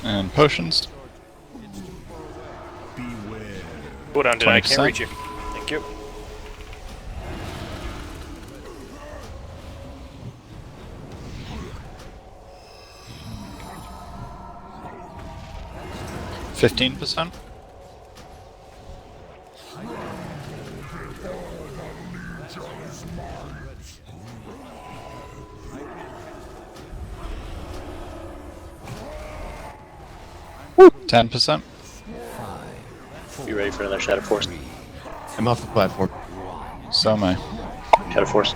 And potions. Cooldown did I can't reach you. Thank you. %. Woo! 10%. You ready for another Shadow Force? I'm off the platform. So am I. Shadow Force.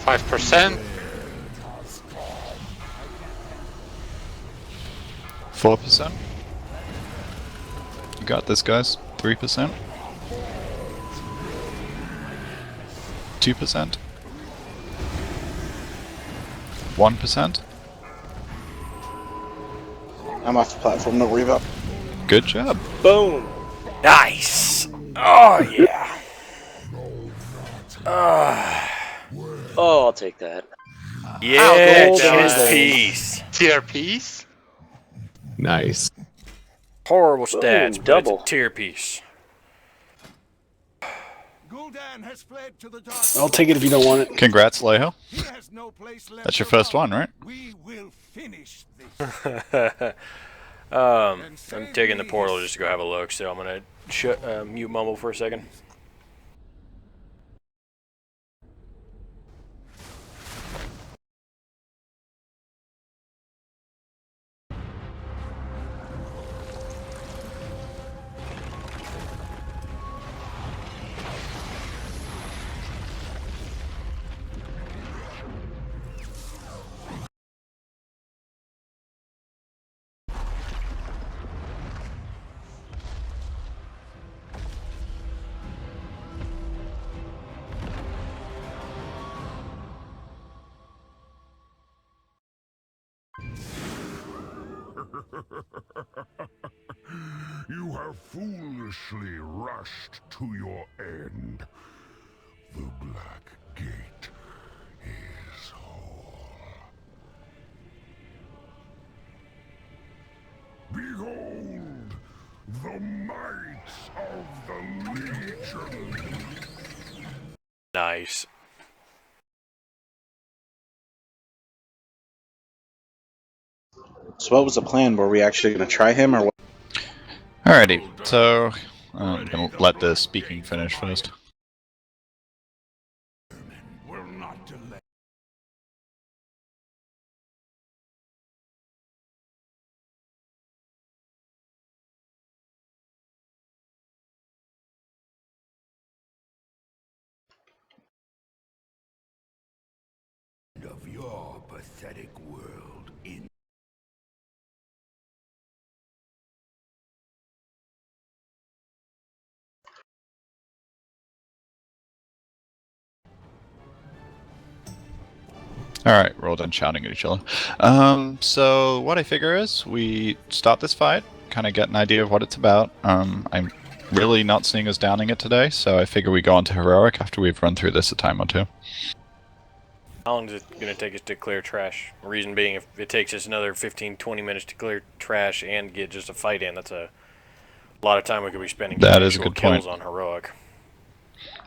%. 4%. You got this, guys. 3%. 2%. 1%. I'm off the platform, no revow. Good job. Boom. Nice. Oh yeah. Oh, I'll take that. Yeah, gold chest medal. piece. Tier piece. Nice. Horrible stats, but double. it's a tier piece. I'll take it if you don't want it. Congrats, Leho. That's your first one, right? I'm taking the portal just to go have a look, so I'm gonna mute Mumble for a second. You have foolishly rushed to your end. The Black Gate is whole. Behold the might of the Legion. Nice. So what was the plan? Were we actually going to try him or what? Alrighty, so I'm gonna let the speaking finish first. Will not delay. Of your pathetic world in Alright, we're all done shouting at each other. So what I figure is we start this fight, kind of get an idea of what it's about. I'm really not seeing us downing it today, so I figure we go on to Heroic after we've run through this a time or two. How long is it going to take us to clear trash? Reason being, if it takes us another 15-20 minutes to clear trash and get just a fight in, that's a lot of time we could be spending That getting is a actual good point. kills on Heroic.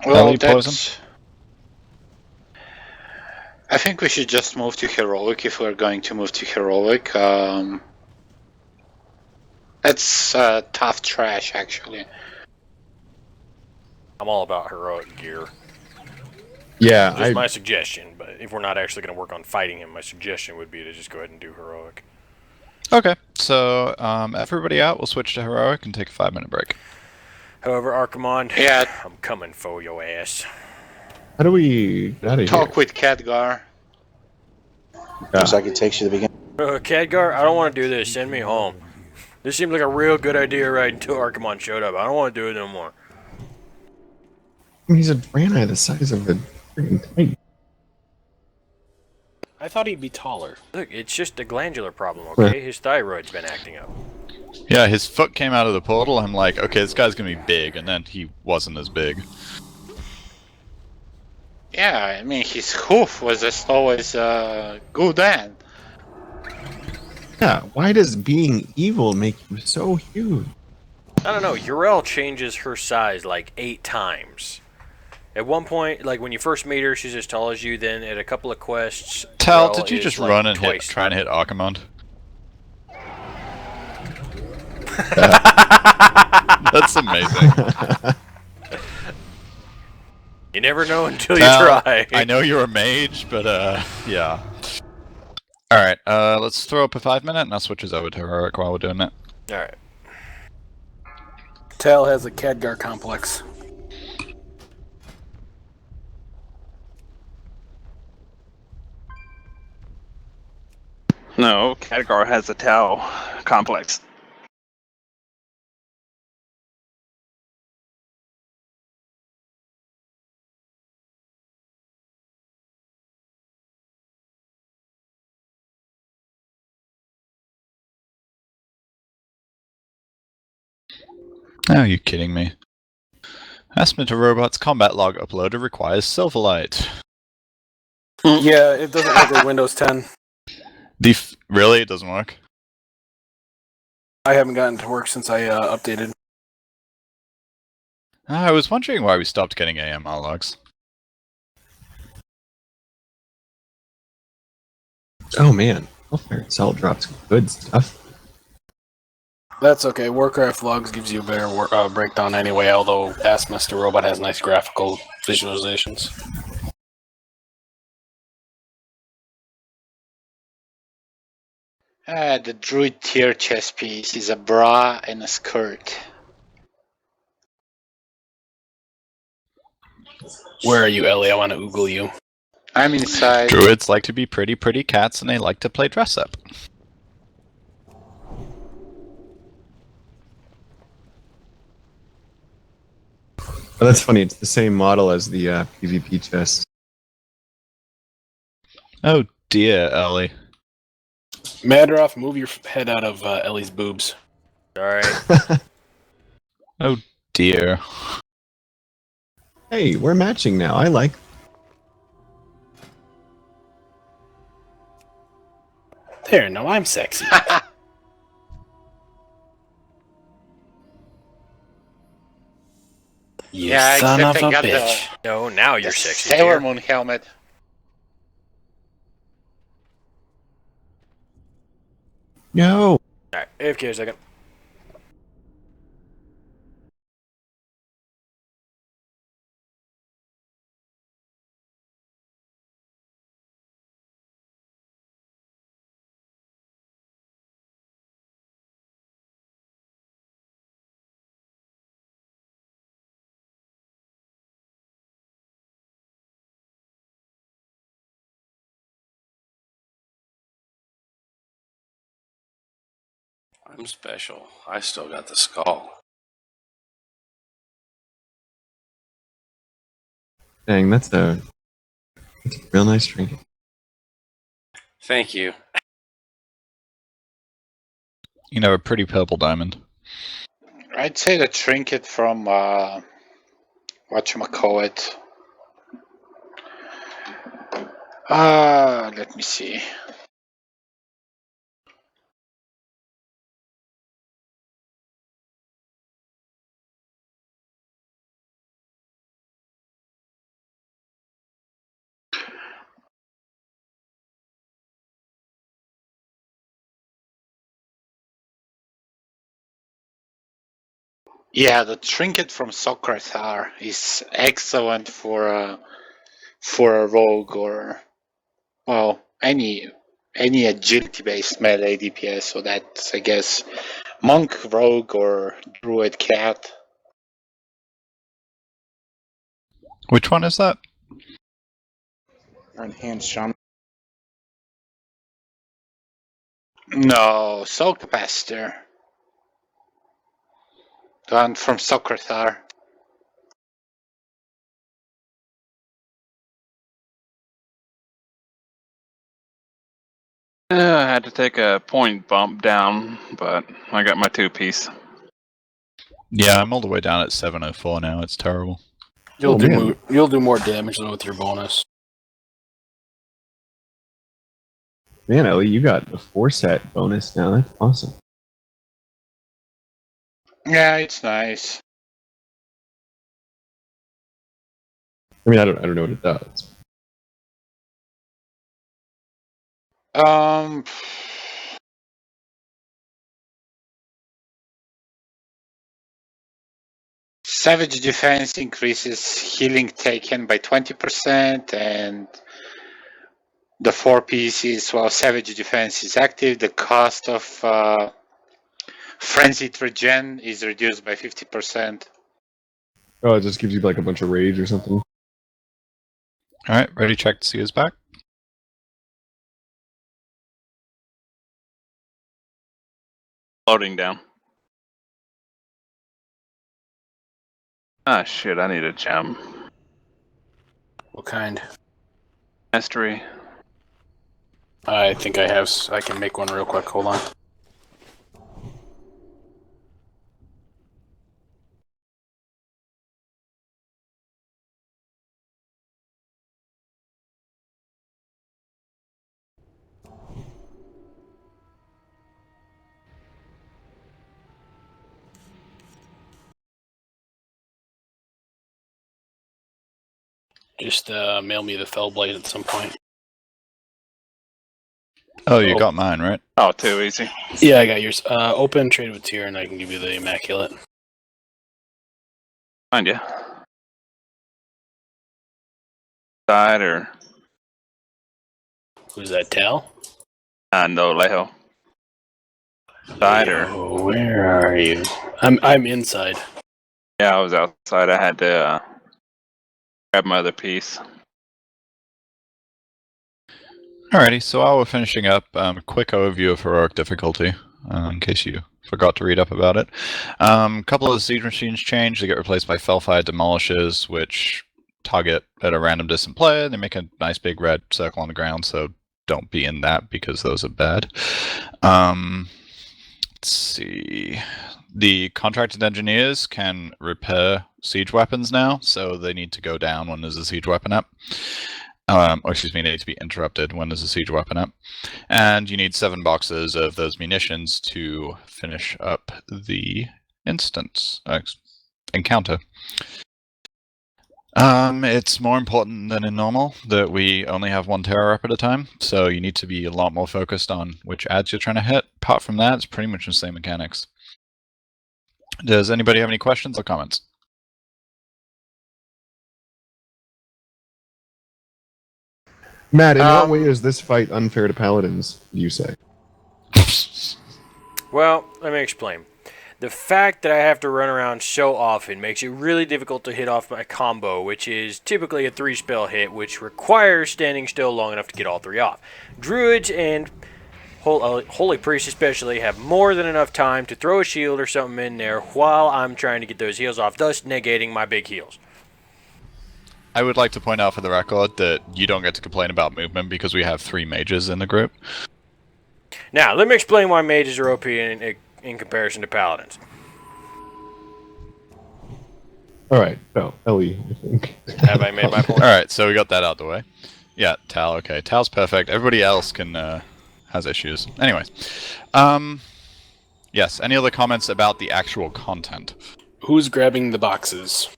Well, Ellie, poison? that's... I think we should just move to Heroic if we're going to move to Heroic. It's tough trash, actually. I'm all about Heroic gear. Yeah, Just my suggestion, but if we're not actually going to work on fighting him, my suggestion would be to just go ahead and do Heroic. Okay, so everybody out, we'll switch to Heroic and take a 5-minute break. However, Archimond, Yeah. I'm coming for your ass. How do we get out of Talk with Khadgar. Looks like it takes you to the beginning. Khadgar, I don't want to do this. Send me home. This seemed like a real good idea right until Archimond showed up. I don't want to do it no more. I mean, he's a Draenei the size of a freaking titan. I thought he'd be taller. Look, it's just a glandular problem, okay? His thyroid's been acting up. Yeah, his foot came out of the portal. I'm like, okay, this guy's gonna be big, and then he wasn't as big. Yeah, I mean, his hoof was just always good end. Yeah, why does being evil make you so huge? I don't know. Urel changes her size like 8 times. At one point, like when you first meet her, she's as tall as you. Then at a couple of quests, Tal, Urel did you is just like run and twice. try and hit Archimond? That's amazing. You never know until Tal, you try. I know you're a mage, but yeah. Alright, let's throw up a 5-minute and I'll switch us over to heroic while we're doing it. Alright. Tal has a Khadgar complex. No, Khadgar has a Tau complex. Oh, are you kidding me? Estimate to robots combat log uploader requires Silverlight. Yeah, it doesn't work with Windows 10. Really? It doesn't work? I haven't gotten to work since I updated. I was wondering why we stopped getting AMR logs. Oh man, Hellfire itself drops good stuff. That's okay. Warcraft logs gives you a better breakdown anyway, although Ask Mr. Robot has nice graphical visualizations. The druid tier chest piece is a bra and a skirt. Where are you, Ellie? I want to oogle you. I'm inside. Druids like to be pretty cats and they like to play dress up. Oh, that's funny. It's the same model as the PvP chest. Oh dear, Ellie. Mannaroth, move your head out of Ellie's boobs. Alright. Oh dear. Hey, we're matching now. I like. There, now I'm sexy. You Yeah, son of except I a got bitch. No, now the you're sexy. Sailor Dear. Moon helmet. No. Alright, AFK a second. I'm special. I still got the skull. Dang, that's a real nice trinket. Thank you. You know, a pretty purple diamond. I'd say the trinket from whatchamacallit. Let me see. Yeah, the trinket from Socratar is excellent for a rogue or any agility based melee DPS. So that's I guess monk, rogue, or druid cat. Which one is that? Or enhanced shaman. No, soul capacitor. The one from Socratar. I had to take a point bump down, but I got my 2-piece. Yeah, I'm all the way down at 704 now. It's terrible. You'll man. do more damage though with your bonus. Man, Ellie, you got a 4-set bonus now. That's awesome. Yeah, it's nice. I mean, I don't know what it does. Um, Savage defense increases healing taken by 20%, and the 4-piece is while Savage defense is active, the cost of Frenzied regen is reduced by 50%. Oh, it just gives you like a bunch of rage or something. Alright, ready check to see who's back. Loading down. Ah, shit, I need a gem. What kind? Mastery. I think I have. I can make one real quick. Hold on. Just mail me the Fellblade at some point. Oh, you got mine, right? Oh, too easy. Yeah, I got yours. Open, trade with tier, and I can give you the Immaculate. Find you. Side or Who's that, Tal? no, Lejo. Side or Oh, where are you? I'm inside. yeah, I was outside. I had to grab my other piece. Alrighty, so while we're finishing up, a quick overview of heroic difficulty, in case you forgot to read up about it. A couple of the siege machines change. They get replaced by Felfire Demolishers, which target at a random distant player. They make a nice big red circle on the ground, so don't be in that because those are bad. Let's see. The contracted engineers can repair siege weapons now, so they need to go down when there's a siege weapon up. Or excuse me, they need to be interrupted when there's a siege weapon up. And you need 7 boxes of those munitions to finish up the encounter. It's more important than in normal that we only have 1 terror up at a time, so you need to be a lot more focused on which ads you're trying to hit. Apart from that, it's pretty much the same mechanics. Does anybody have any questions or comments? Matt, in what way is this fight unfair to paladins, you say? Well, let me explain. The fact that I have to run around so often makes it really difficult to hit off my combo, which is typically a 3-spell hit, which requires standing still long enough to get all 3 off. Druids and Holy Priests especially have more than enough time to throw a shield or something in there while I'm trying to get those heals off, thus negating my big heals. I would like to point out for the record that you don't get to complain about movement because we have 3 mages in the group. Now, let me explain why mages are OP in comparison to paladins. Alright, no, Ellie, I think. Have I made my point? Alright, so we got that out the way. Yeah, Tal, okay. Tal's perfect. Everybody else has issues. Anyways. Yes, any other comments about the actual content? Who's grabbing the boxes?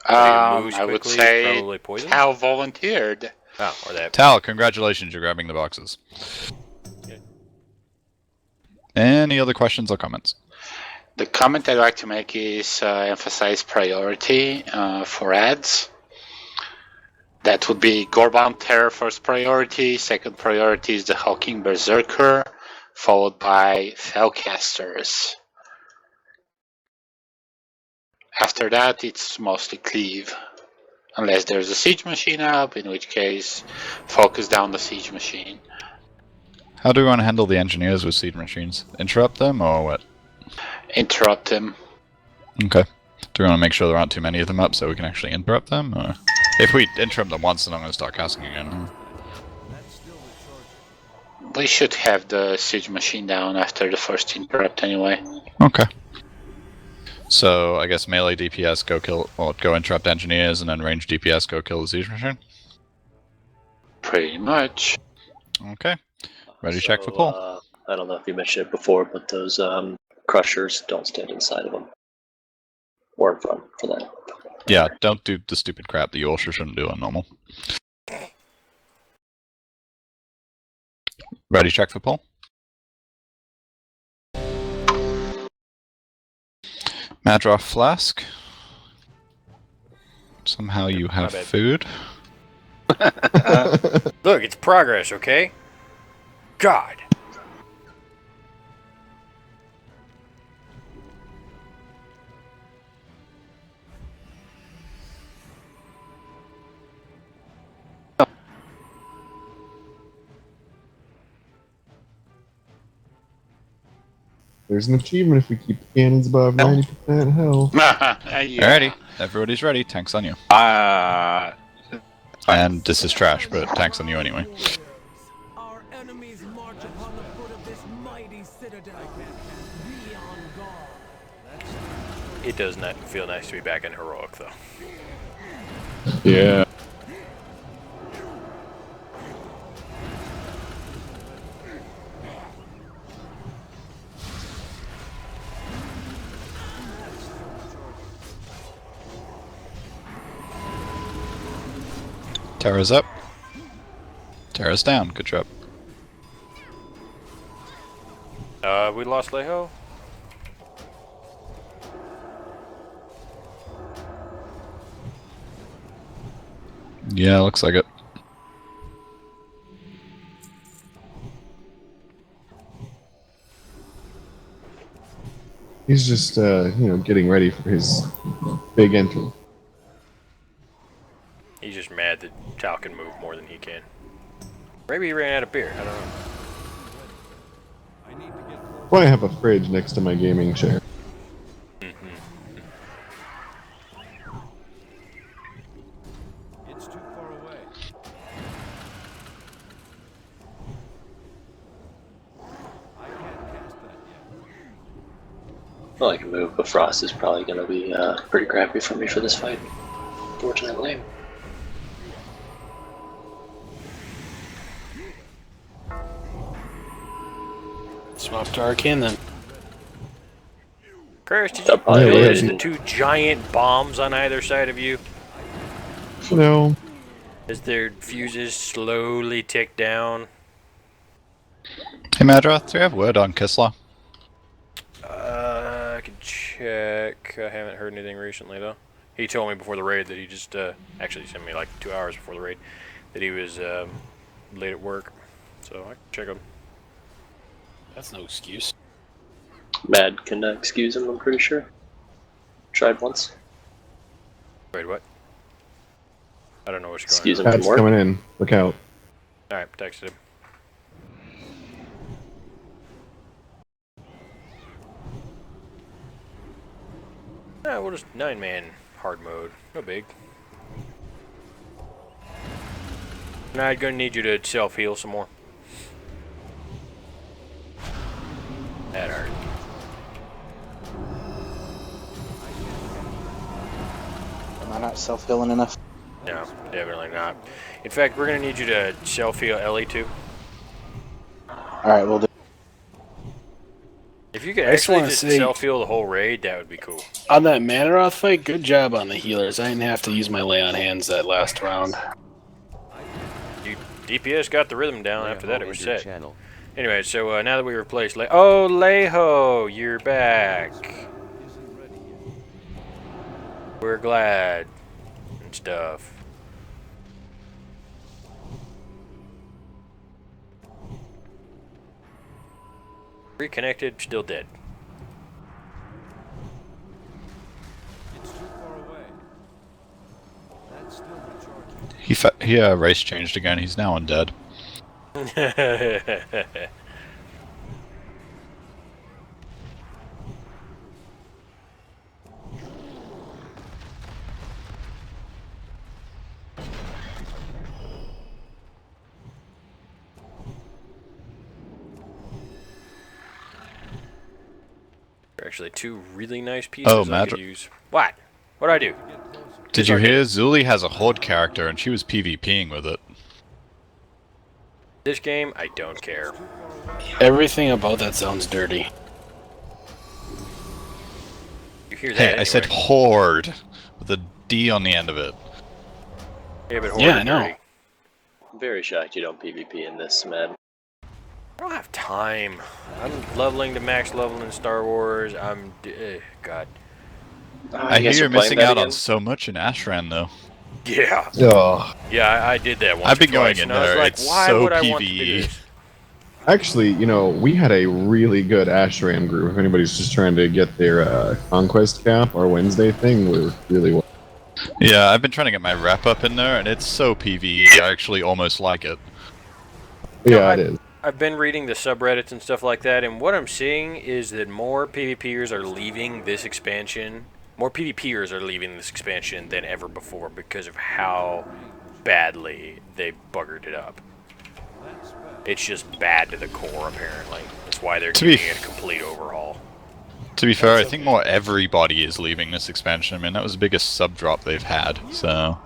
I would say Tal volunteered. Oh, or that. Tal, congratulations, you're grabbing the boxes. Any other questions or comments? The comment I'd like to make is emphasize priority for ads. That would be Gorebound Terror first priority, second priority is the Hulking Berserker, followed by Fellcasters. After that, it's mostly Cleave. Unless there's a Siege Machine up, in which case, focus down the Siege Machine. How do we want to handle the engineers with siege machines? Interrupt them, or what? Interrupt them. Okay. Do we want to make sure there aren't too many of them up so we can actually interrupt them? Or if we interrupt them once, then I'm going to start casting again. We should have the siege machine down after the first interrupt anyway. Okay. So I guess melee DPS go interrupt engineers, and then range DPS go kill the siege machine. Pretty much. Okay. Ready to check for pull. I don't know if you mentioned it before, but those crushers don't stand inside of them. Or in front, for that. Yeah, don't do the stupid crap that you also shouldn't do on normal. Ready to check for pull. Mannaroth flask. Somehow you have bad. food. Look, it's progress, okay? God. There's an achievement if we keep the cannons above 90% health. Alrighty, everybody's ready. Tanks on you. And this is trash, but tanks on you anyway. Our enemies march upon the foot of this mighty citadel. Be on guard. It does not feel nice to be back in heroic, though. Yeah. Terra's up. Terra's down. Good job. We lost Leho. Yeah, looks like it. He's just, getting ready for his big entry. He's just mad that Tal can move more than he can. Maybe he ran out of beer. I don't know. Well, I have a fridge next to my gaming chair. It's too far away. I can't cast that yet. Well, I can move, but Frost is probably going to be pretty crappy for me for this fight. Fortunately. Swap to Arcane then. Chris, did you That probably notice is. the two giant bombs on either side of you? No. As their fuses slowly tick down? Hey Mannaroth, do you have word on Kislev? I can check. I haven't heard anything recently, though. He told me before the raid that he just, actually sent me like 2 hours before the raid, that he was late at work. So I can check him. That's no excuse. Mad can excuse him, I'm pretty sure. Tried once. Wait, what? I don't know what's going Excuse on. him Pat's from work. coming in. Look out. Alright, texted him. Yeah, we'll just 9-man hard mode. No big. Now I'm gonna need you to self-heal some more. That hurt. Am I not self-healing enough? No, definitely not. In fact, we're gonna need you to self-heal Ellie too. Alright, we'll do. If you could I just actually wanna just say- self-heal the whole raid, that would be cool. On that Mannaroth fight, good job on the healers. I didn't have to use my lay on hands that last round. DPS got the rhythm down. After that, it was set. Anyway, so now that we replaced oh, Leho, you're back. We're glad and stuff. Reconnected, still dead. It's too far away. That's still recharging. He race changed again. He's now undead. actually. 2 really nice pieces Oh, I could use. What? What'd I do? Did you hear? Zuli has a Horde character, and she was PvPing with it. This game, I don't care. Everything about that sounds dirty. You hear that Hey, anyway. I said Horde, with a D on the end of it. Yeah, but Horde Yeah, I is know. dirty. I'm very shocked you don't PvP in this, man. I don't have time. I'm leveling to max level in Star Wars. God. I hear you're missing out on so much in Ashran, though. Yeah. Oh, Yeah, I did that once I've been or twice, going in and I was there. like, It's why so would I want to do PvE. this? actually, we had a really good Ashram group. If anybody's just trying to get their conquest cap, our Wednesday thing, we're really well. Yeah, I've been trying to get my rep up in there, and it's so PvE. I actually almost like it. Yeah, it is. I've been reading the subreddits and stuff like that, and what I'm seeing is that more PvPers are leaving this expansion. More PvPers are leaving this expansion than ever before because of how badly they buggered it up. It's just bad to the core, apparently. That's why they're To be giving it a complete overhaul. To be fair, I think more everybody is leaving this expansion. I mean, that was the biggest sub drop they've had, so...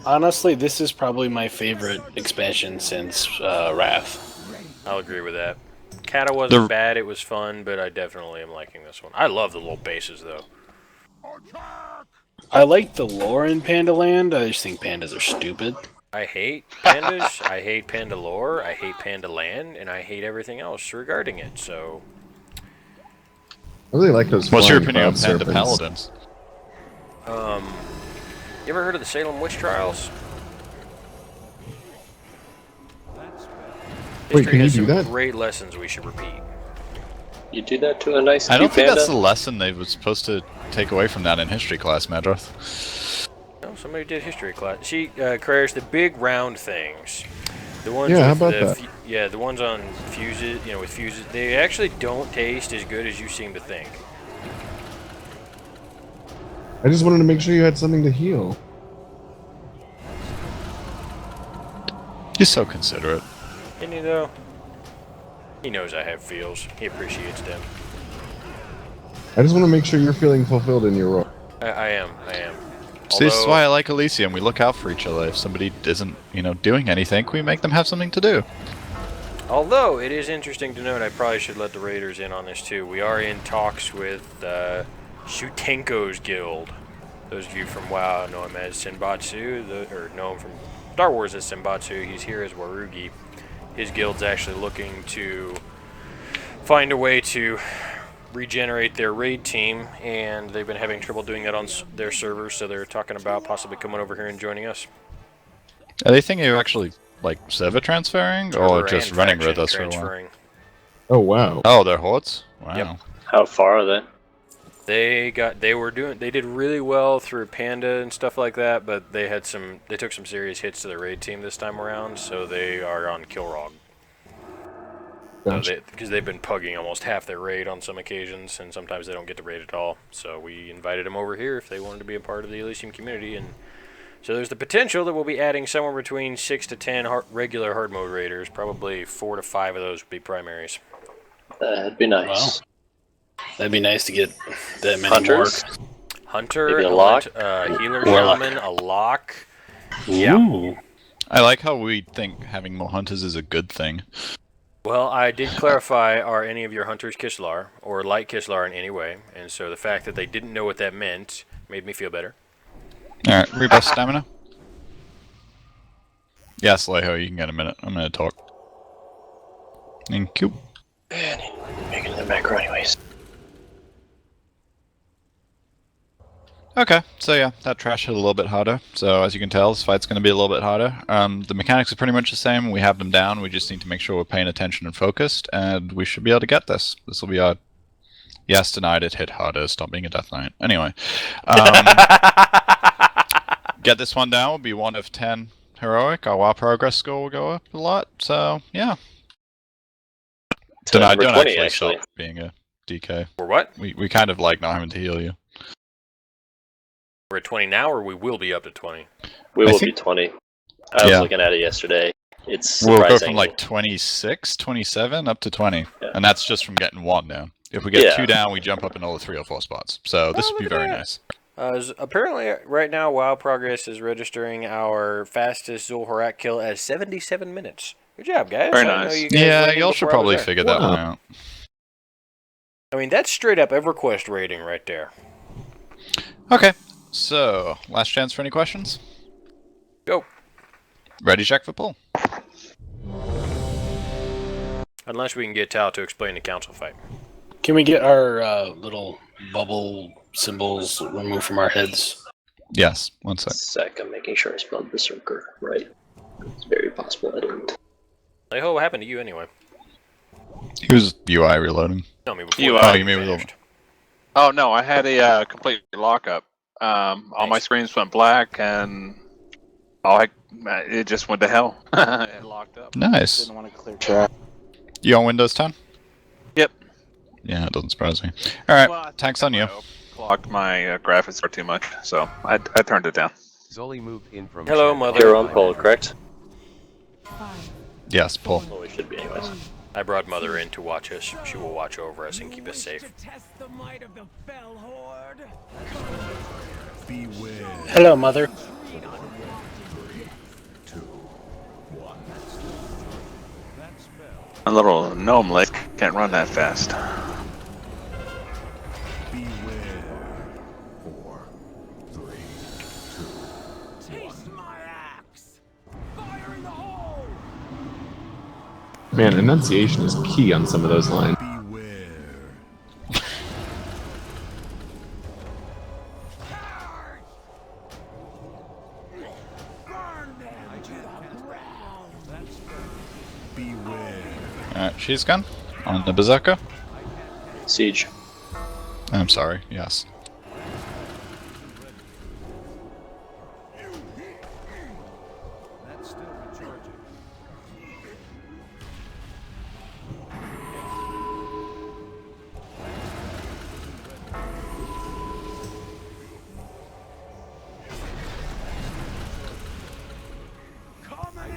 Honestly, this is probably my favorite expansion since Wrath. I'll agree with that. Kata wasn't bad, it was fun, but I definitely am liking this one. I love the little bases, though. I like the lore in Panda Land. I just think pandas are stupid. I hate pandas, I hate panda lore, I hate Panda Land, and I hate everything else regarding it, so... I really like those. What's your flying opinion on cloud Panda serpents. Paladins? You ever heard of the Salem Witch Trials? Wait, History can you has do some that? great lessons we should repeat. You do that to a nice I don't think panda? that's the lesson they were supposed to take away from that in history class, Mannaroth. No, somebody did history class. She creates the big round things. The ones Yeah, how with about the that? yeah, the ones on fuses, with fuses, they actually don't taste as good as you seem to think. I just wanted to make sure you had something to heal. You're so considerate. Isn't he though? He knows I have feels. He appreciates them. I just want to make sure you're feeling fulfilled in your role. I am. See, this is why I like Elysium. We look out for each other. If somebody isn't, doing anything, we make them have something to do. Although it is interesting to note, I probably should let the Raiders in on this too. We are in talks with Shutenko's guild. Those of you from WoW know him as Senbatsu, or know him from Star Wars as Senbatsu. He's here as Warugi. His guild's actually looking to find a way to regenerate their raid team, and they've been having trouble doing that on their servers, so they're talking about possibly coming over here and joining us. Are they thinking of actually, server transferring, or Server just and running with faction us for a while? transferring. Oh wow. Oh, they're hordes? Wow. Yep. How far are they? They did really well through Panda and stuff like that, but they took some serious hits to the raid team this time around, so they are on Kilrog. Gotcha. Because they've been pugging almost half their raid on some occasions, and sometimes they don't get to raid at all. So we invited them over here if they wanted to be a part of the Elysium community, and so there's the potential that we'll be adding somewhere between 6 to 10 regular hard mode raiders. Probably 4 to 5 of those would be primaries. That'd be nice. Wow. That'd be nice to get that many Hunters? more. Hunter, Maybe a lock? healer Warlock. shaman, a lock. Yeah. Ooh. I like how we think having more hunters is a good thing. Well, I did clarify, are any of your hunters Kislar, or like Kislar in any way, and so the fact that they didn't know what that meant made me feel better. Alright, rebus stamina. Yes, Leho, you can get a minute. I'm gonna talk. Thank you. Making it in the macro anyways. Okay, so yeah, that trash hit a little bit harder. So as you can tell, this fight's going to be a little bit harder. The mechanics are pretty much the same. We have them down. We just need to make sure we're paying attention and focused, and we should be able to get this. This will be our... Yes, denied it hit harder. Stop being a Death Knight. Anyway. Get this one down. Will be 1 of 10 heroic. Our WoW progress score will go up a lot. So, yeah. Denied, don't 20, actually stop being a DK. Or what? We kind of like not having to heal you. We're at 20 now, or we will be up to 20? We I will think- be 20. I was looking at it yesterday. It's We'll surprising. go from like 26, 27 up to 20. Yeah. And that's just from getting 1 down. If we get Yeah. 2 down, we jump up into all the 3 or 4 spots. So this would be very nice. Apparently, right now, WoW Progress is registering our fastest Zul'Horak kill as 77 minutes. Good job, guys. Very I didn't know nice. you guys Yeah, went in y'all should before I was probably there. figure that one out. I mean, that's straight up EverQuest rating right there. Okay, so last chance for any questions? Go. Ready, check for pull. Unless we can get Tao to explain the council fight. Can we get our little bubble symbols removed from our heads? Yes, 1 sec. Sec, I'm making sure I spelled Berserker right. It's very possible I didn't. Like, what happened to you anyway? He was UI reloading. Tell me before. UI. Oh, you mean with Oh no, I had a complete lockup. All my screens went black, and it just went to hell. It locked up. Nice. Didn't want to clear track. You on Windows 10? Yep. Yeah, it doesn't surprise me. Alright, Well, I think tank's on you. Clocked my graphics are too much, so I turned it down. Zoli moved in from Hello, chat. mother. You're on pull, correct? Yes, pull. Well, we should be anyways. I brought Mother in to watch us. She will watch over us and keep us safe. Beware. Hello, Mother. A little gnome leg can't run that fast. Beware. 4, 3, 2. Taste my axe! Fire in the hole! Man, enunciation is key on some of those lines. Beware. Burn them to the ground! Beware. Alright, she's gone. On the Berserker. Siege. I'm sorry, yes.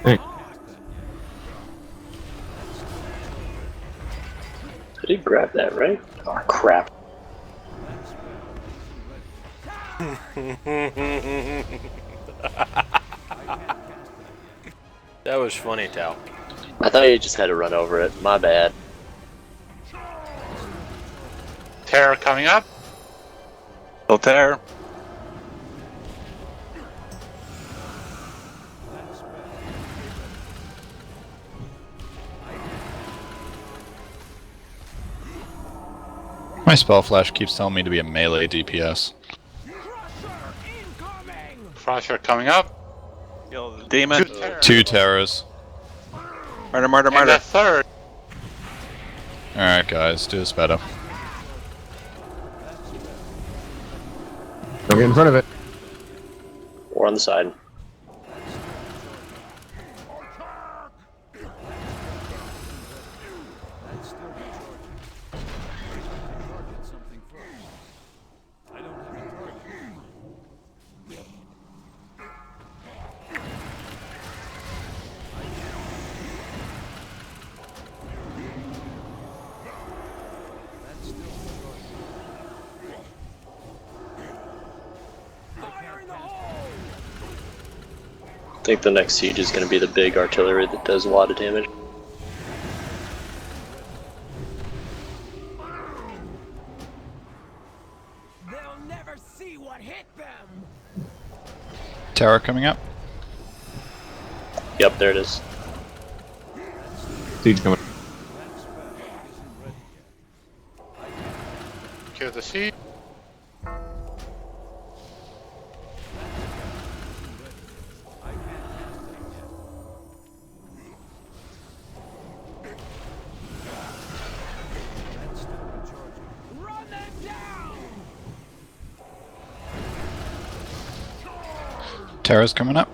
Hey, I did grab that, right? Oh, crap. That was funny, Tao. I thought you just had to run over it. My bad. Terror coming up. Still terror. My spell flash keeps telling me to be a melee DPS. Crusher coming up. Kill the demon. 2 terror. 2 terrors. Murder, murder, And murder. the third. Alright guys, do this better. don't get in front of it. Or on the side. I think the next siege is going to be the big artillery that does a lot of damage. They'll never see what hit them! Terror coming up. Yep, there it is. Siege coming. Kill the siege. Run them down! Terror's coming up.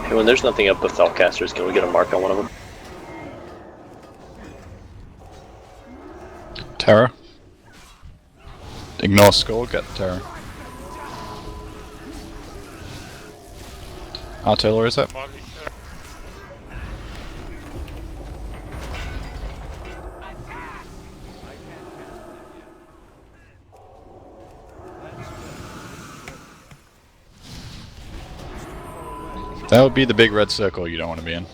And when there's nothing up with Felcasters, can we get a mark on one of them? Terror. Ignore skull, get terror. Artillery is it? That would be the big red circle you don't want to be in.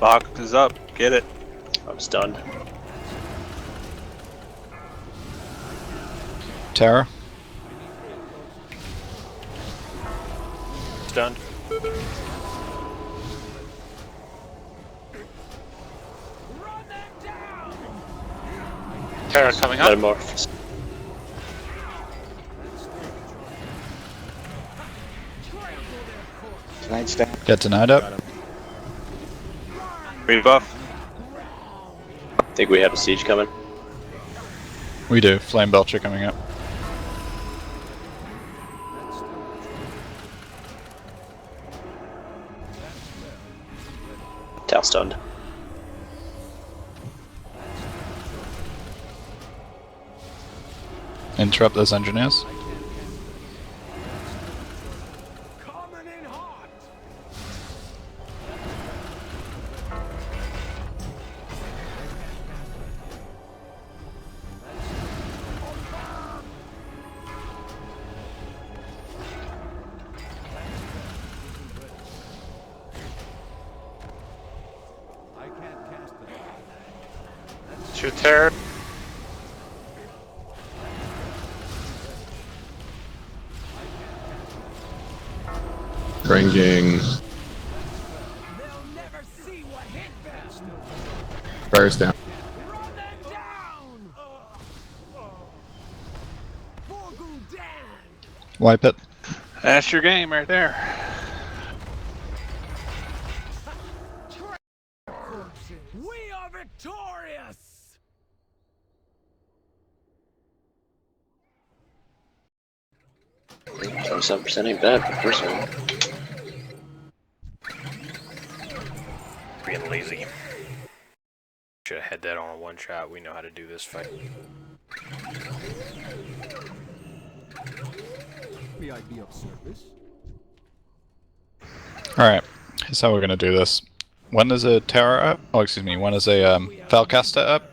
Box is up. Get it. I'm stunned. Terror. Stunned. Terror coming up. Metamorphs. Tonight's down. Get denied up. Rebuff. Think we have a siege coming. We do. Flame Belcher coming up. Tau stunned. Interrupt those engineers. Coming in hot. I can't cast it. Shoot terror. Ranging. They'll never see what hit them. Fire's down. Run them down. Forgu Dan. Wipe it. That's your game right there. We are victorious. 27% ain't bad for the first one. Being lazy. Should have had that on a one shot. We know how to do this fight. May I be of service? Alright, here's how we're gonna do this. When there's a terror up, oh excuse me, when there's a Felcaster up,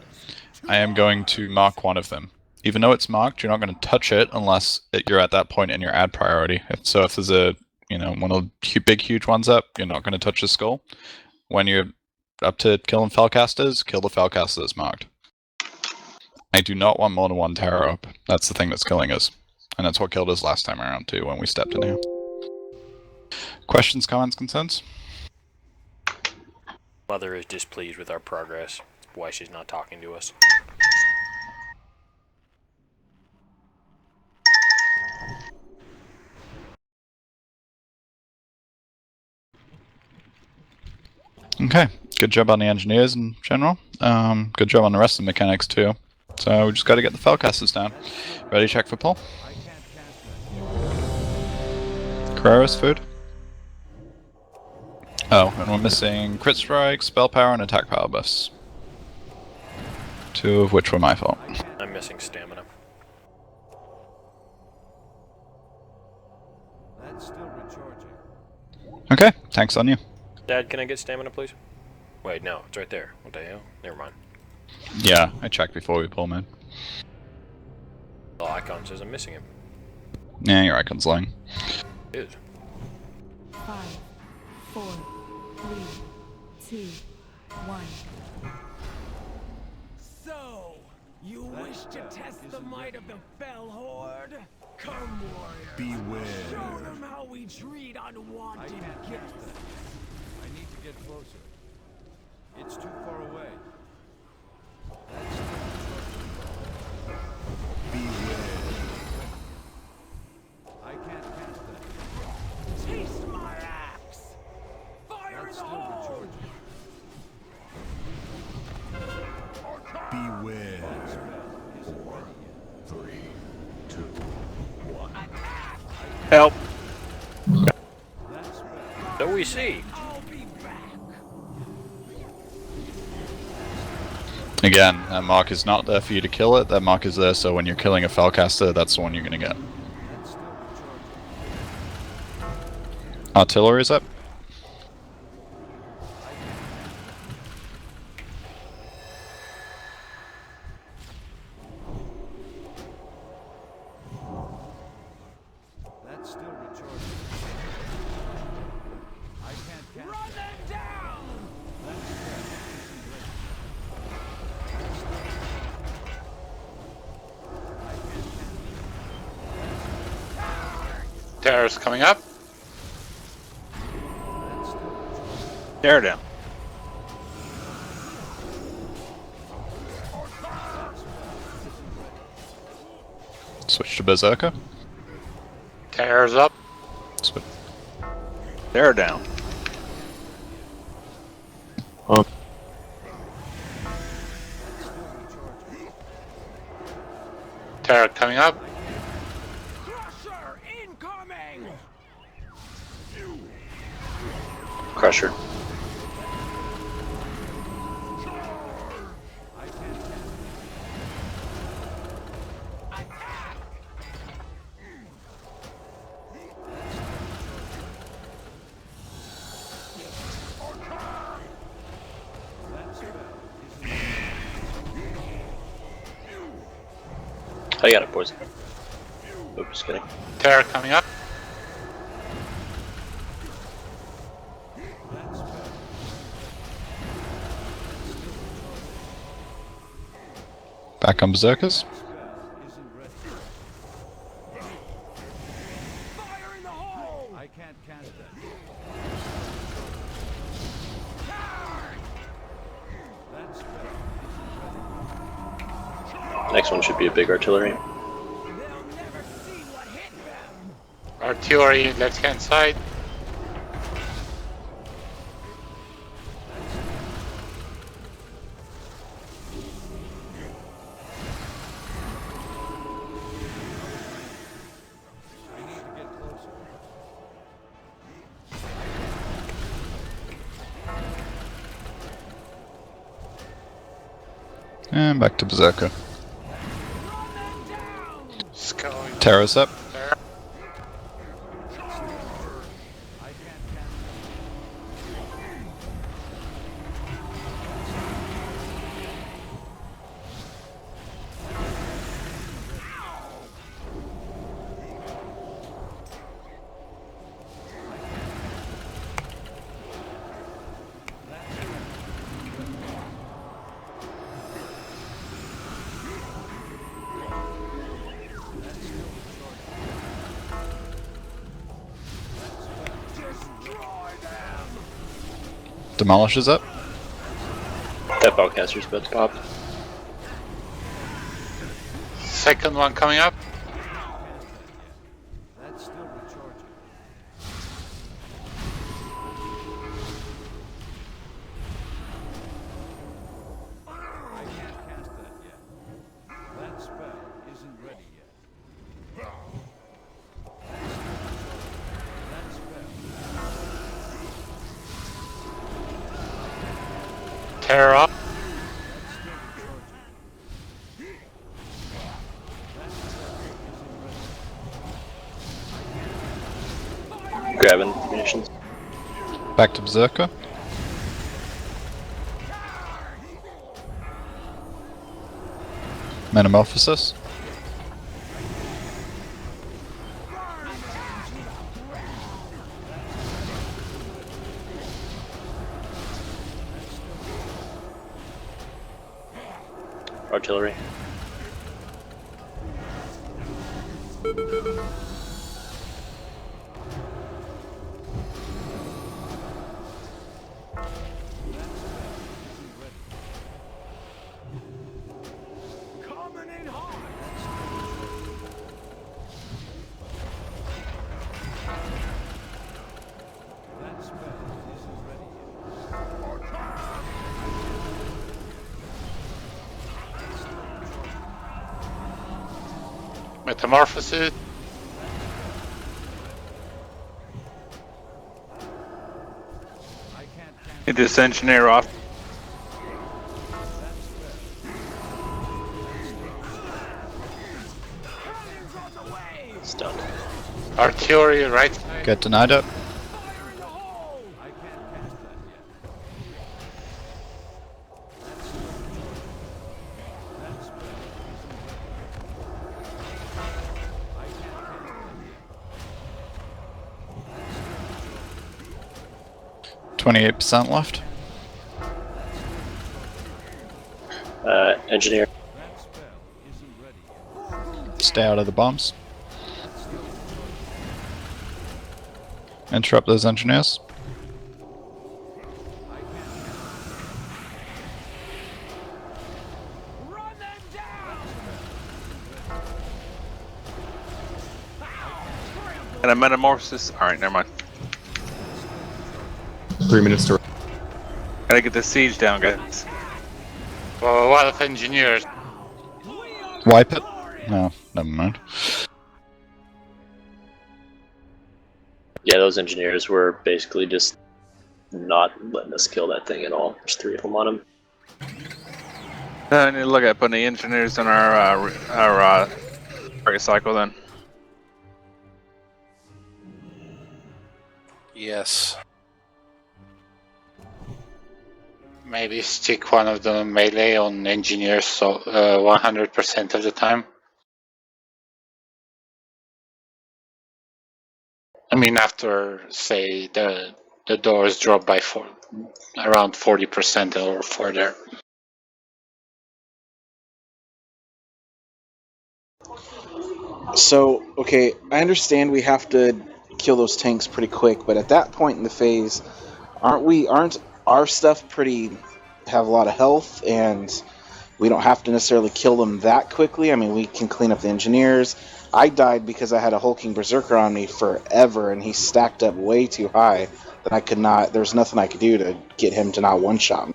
I am going to mark one of them. Even though it's marked, you're not going to touch it unless you're at that point in your ad priority. So if there's a, one of the big huge ones up, you're not going to touch the skull. When you're up to killing Felcasters, kill the Felcaster that's marked. I do not want more than one terror up. That's the thing that's killing us. And that's what killed us last time around too, when we stepped in here. Questions, comments, concerns? Mother is displeased with our progress. That's why she's not talking to us. Okay, good job on the engineers in general. Good job on the rest of the mechanics too. So we just got to get the Felcasters down. Ready to check for pull? Carrera's food. Oh, and we're missing crit strike, spell power, and attack power buffs. 2 of which were my fault. I'm missing stamina. That's still recharging. Okay, thanks on you. Dad, can I get stamina, please? Wait, no, it's right there. What the hell? Never mind. Yeah, I checked before we pull, man. The icon says I'm missing him. Yeah, your icon's lying. It is. 5, 4, 3, 2, 1. So, you wish to test the might of the Fell Horde? Come, warrior. Beware. Show them how we treat unwanted guests. I need to get closer. It's too far away. Beware. I can't cast that. Taste my axe. Fire That's in the still hole. recharging. Beware. 4, 3, 2, 1. Help. So we see. Again, that mark is not there for you to kill it. That mark is there so when you're killing a Felcaster, that's the one you're going to get. Artillery's up. That's still recharging. I can't cast Run them down! Terror's coming up. Tear down. Switch to Berserker. Terror's up. Tear down. Terror coming up. Crusher incoming! Crusher. I got it, boys. Oops, just kidding. Terror coming up. Back on Berserkers. Fire in the hole! I can't cast that. That spell isn't ready. Next one should be a big artillery. They'll never see what hit them! Artillery left hand side. I need to get closer. And back to Berserker. Sculling. Terra's up. Terror. Demolish is up. That bowcaster's about to pop. Second one coming up. That's still recharging. I can't cast that yet. That spell isn't ready yet. That spell. Terror up. Grabbing munitions. Back to Berserker. Metamorphosis. Artillery. Coming in hot! That spell isn't ready yet. Metamorphosis. Get this engineer off. Stunned. Artillery right side. Get denied up. %left. Engineer. Stay out of the bombs. Interrupt those engineers. And a metamorphosis. Alright, never mind. 3 minutes to. Gotta get the siege down, guys. Well, a lot of engineers. Wipe it? No, never mind. Yeah, those engineers were basically just not letting us kill that thing at all. There's 3 of them on him. I need to look at putting the engineers in our target cycle then. Yes. Maybe stick one of the melee on engineers so 100% of the time. I mean, after say the doors drop by around 40% or further. So, okay, I understand we have to kill those tanks pretty quick, but at that point in the phase, aren't our stuff have a lot of health, and we don't have to necessarily kill them that quickly? I mean, we can clean up the engineers. I died because I had a hulking berserker on me forever, and he stacked up way too high that I could not. There's nothing I could do to get him to not one-shot me.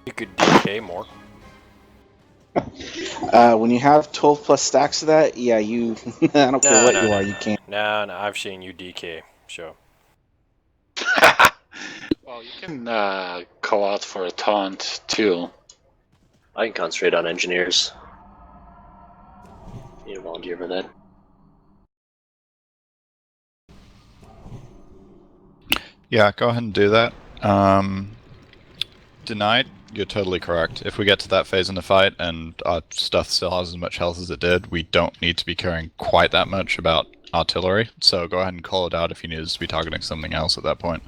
You could DK more. When you have 12 plus stacks of that, yeah, you. I don't care what you are, you can't. No, I've seen you DK. So. Well, you can call out for a taunt too. I can concentrate on engineers. Need a volunteer for that. Yeah, go ahead and do that. Denied, you're totally correct. If we get to that phase in the fight and our stuff still has as much health as it did, we don't need to be caring quite that much about artillery. So go ahead and call it out if you need us to be targeting something else at that point.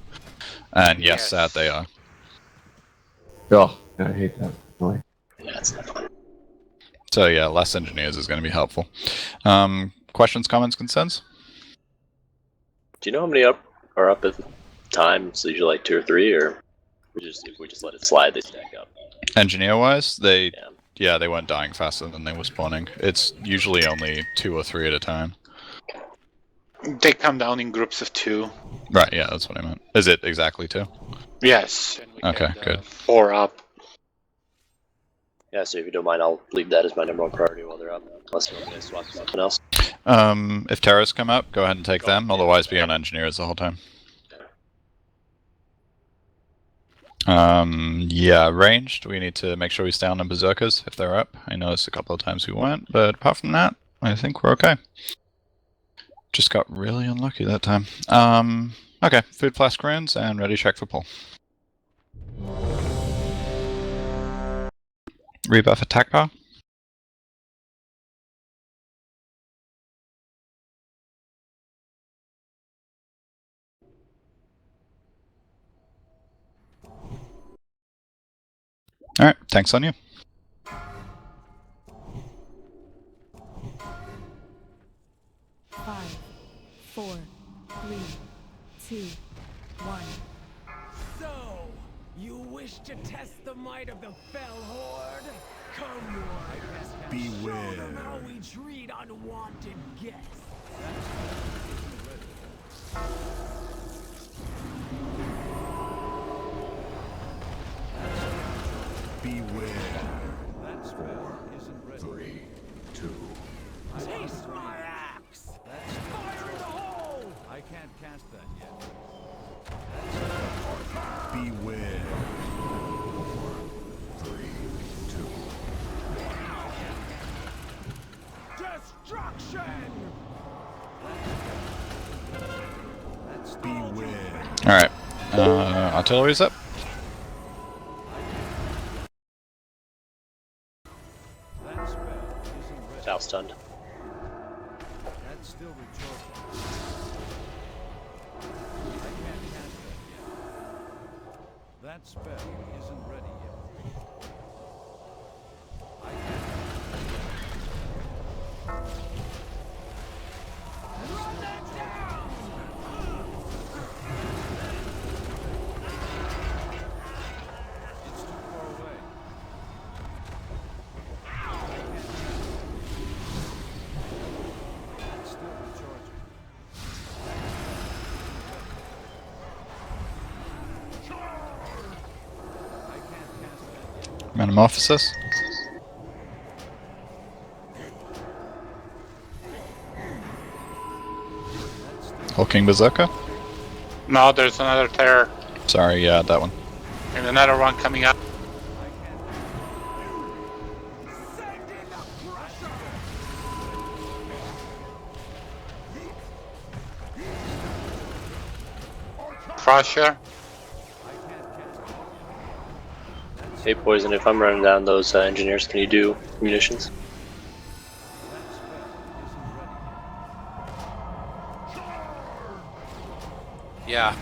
And yes, sad they are. Oh, I hate that. Boy. Yeah, it's not fun. So yeah, less engineers is going to be helpful. Questions, comments, concerns? Do you know how many are up at the time? It's usually like 2 or 3, or if we just let it slide, they stack up. Engineer-wise, they weren't dying faster than they were spawning. It's usually only 2 or 3 at a time. They come down in groups of 2. Right, yeah, that's what I meant. Is it exactly 2? Yes. And we Okay, get, good. 4 up. Yeah, so if you don't mind, I'll leave that as my number 1 priority while they're up. Unless you want me to swap to something else. If terrorists come up, go ahead and take them. Otherwise, be on engineers the whole time. Yeah, ranged. We need to make sure we stay on the berserkers if they're up. I noticed a couple of times we weren't, but apart from that, I think we're okay. Just got really unlucky that time. Okay, food flask runes and ready check for pull. Rebuff attack power. Alright, thanks on you. Five, 4, 3, 2, 1. So, you wish to test the might of the Fell Horde? Come on, beware. Show them how we treat unwanted guests. Beware. That spell isn't ready. 3, 2. Taste my axe! Fire in the hole! can't cast that yet. Beware. 4, 3, 2. Destruction! Beware. Alright. Artillery's up. That spell isn't ready. Now stunned. That's still recharging. I can't cast that yet. That spell isn't ready yet. I can't Run that down! It's too far away. It's still recharging. I can't cast that yet. Metamorphosis. Hulking Berserker. No, there's another terror Sorry, yeah, that one. and another one coming up. Crusher. Hey, Poison, if I'm running down those engineers, can you do munitions? Yeah.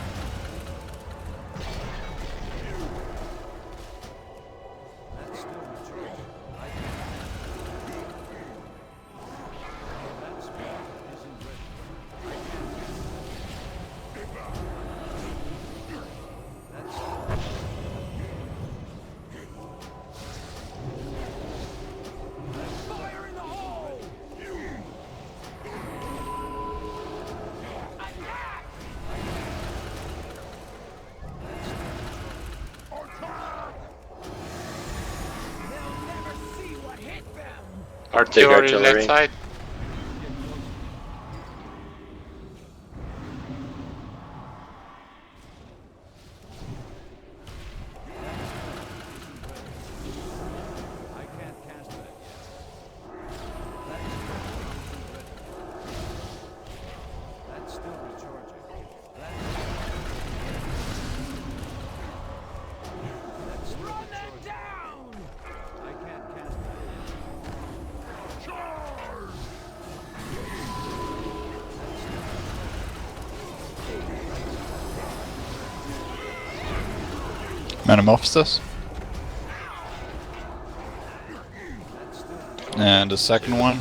Artillery artillery. left side. I can't cast that yet. That's still recharging. That's Run that down! I can't cast that yet. Charge! Metamorphosis. And a second one.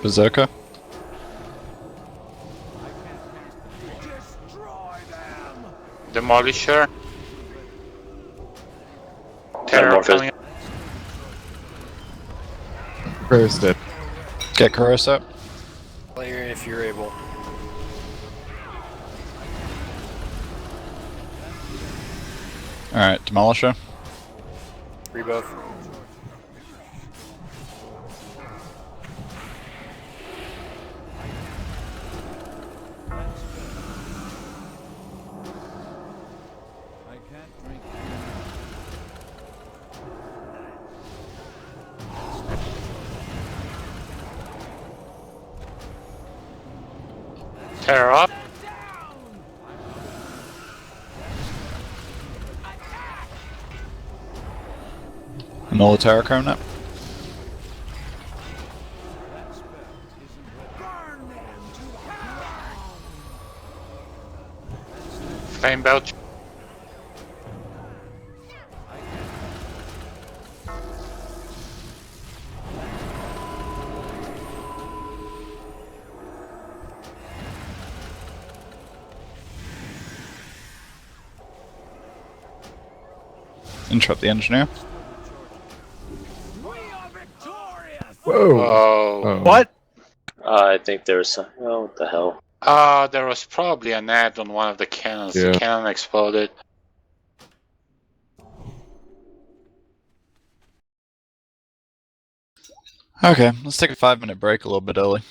Berserker. Demolisher. Terror Metamorphosis. coming up. First it. Get Kuros up. Player if you're able. Alright, Demolisher. Rebuff. I can't drink. Terror up. Another Terror Cone up. Flame belch. Interrupt the engineer. Whoa. Oh. What? I think there was some. Oh, what the hell? There was probably an ad on one of the cannons. Yeah. The cannon exploded. Okay, let's take a 5-minute break a little bit early.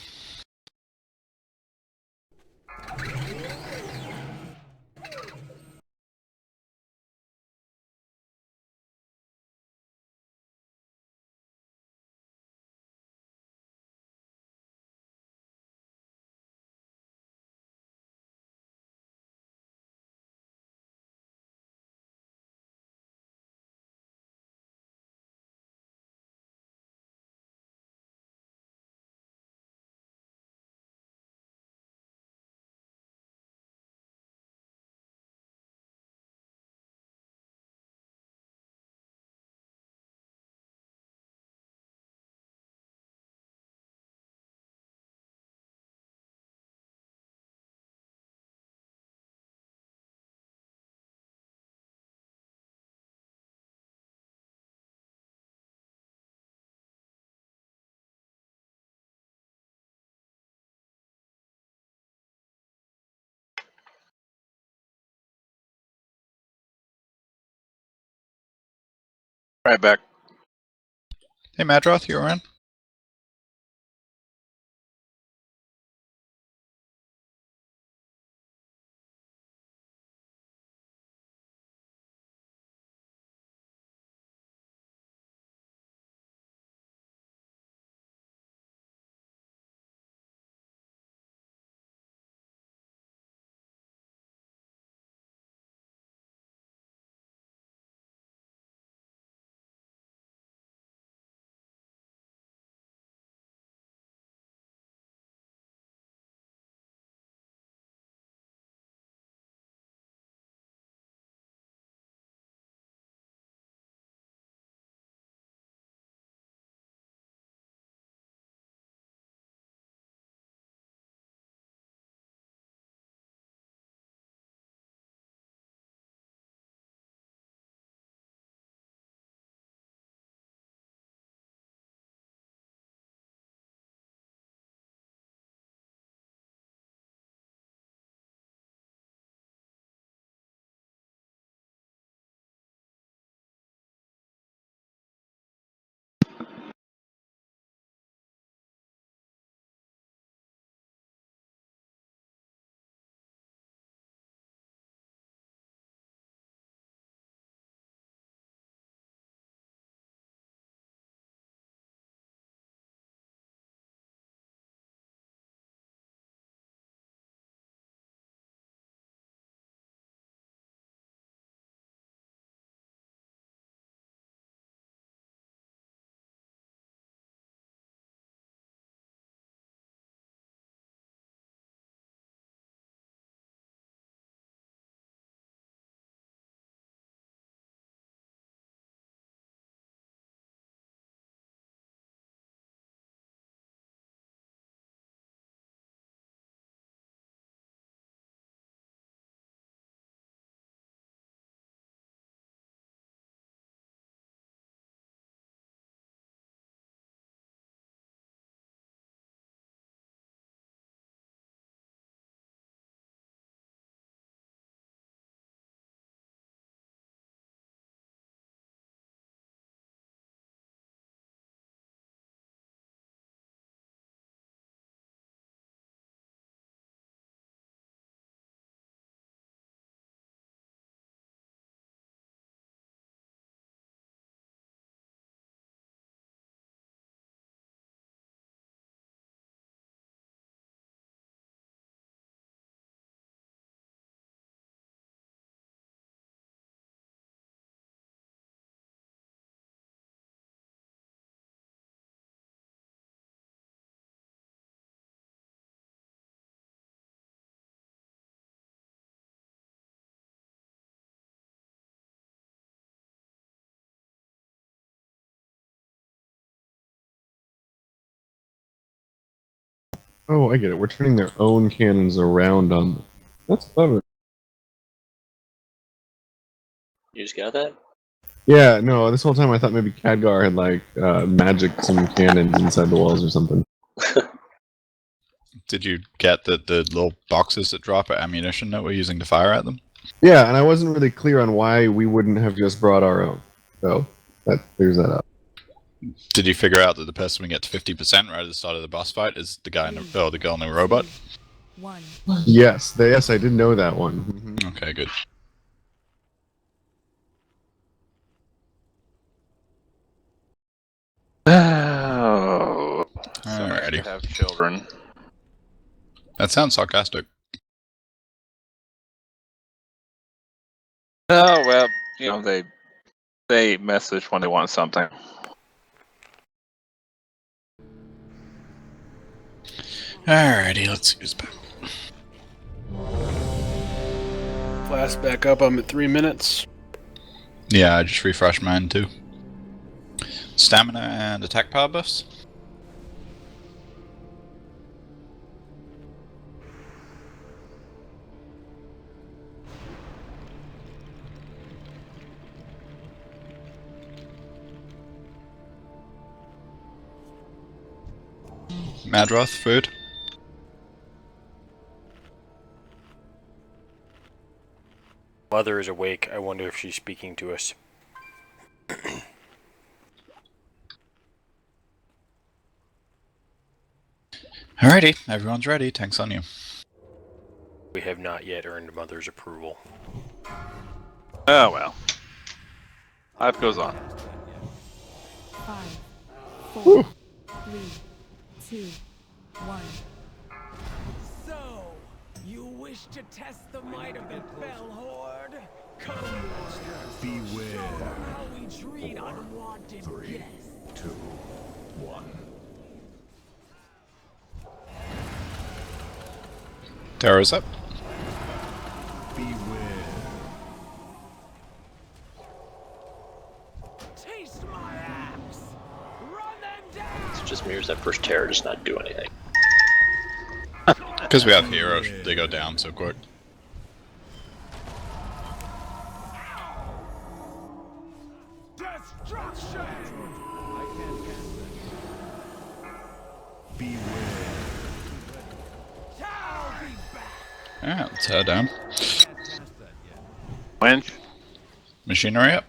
Right back. Hey, Mannaroth, you around? Oh, I get it. We're turning their own cannons around on them. That's clever. You just got that? Yeah, no, this whole time I thought maybe Khadgar had like magic some cannons inside the walls or something. Did you get the little boxes that drop ammunition that we're using to fire at them? Yeah, and I wasn't really clear on why we wouldn't have just brought our own. So that clears that up. Did you figure out that the person we get to 50% right at the start of the boss fight is the guy in the, the girl in the robot? 1. Yes, I did know that one. Okay, good. Oh, so nice Alrighty. to have children. That sounds sarcastic. Oh well, you know they message when they want something. Alrighty, let's see who's back. Blast back up. I'm at 3 minutes. Yeah, I just refreshed mine too. Stamina and attack power buffs. Mannaroth, food. Mother is awake. I wonder if she's speaking to us. Alrighty, everyone's ready. Tank's on you. We have not yet earned Mother's approval. Oh well. Life goes on. 5, 4, 3, 2, 1. So, you wish to test the might of the Fell Horde? Come on. Beware. Show them how we treat unwanted guests. 2, 1. Terror's up. Beware. Taste my axe. Run them down. It just mirrors that first terror, just not do anything. Because we have heroes, they go down so quick. Destruction. I can't cast that. Beware. I'll be back. Alright, let's head down. Can't cast that yet. Winch. Machinery up.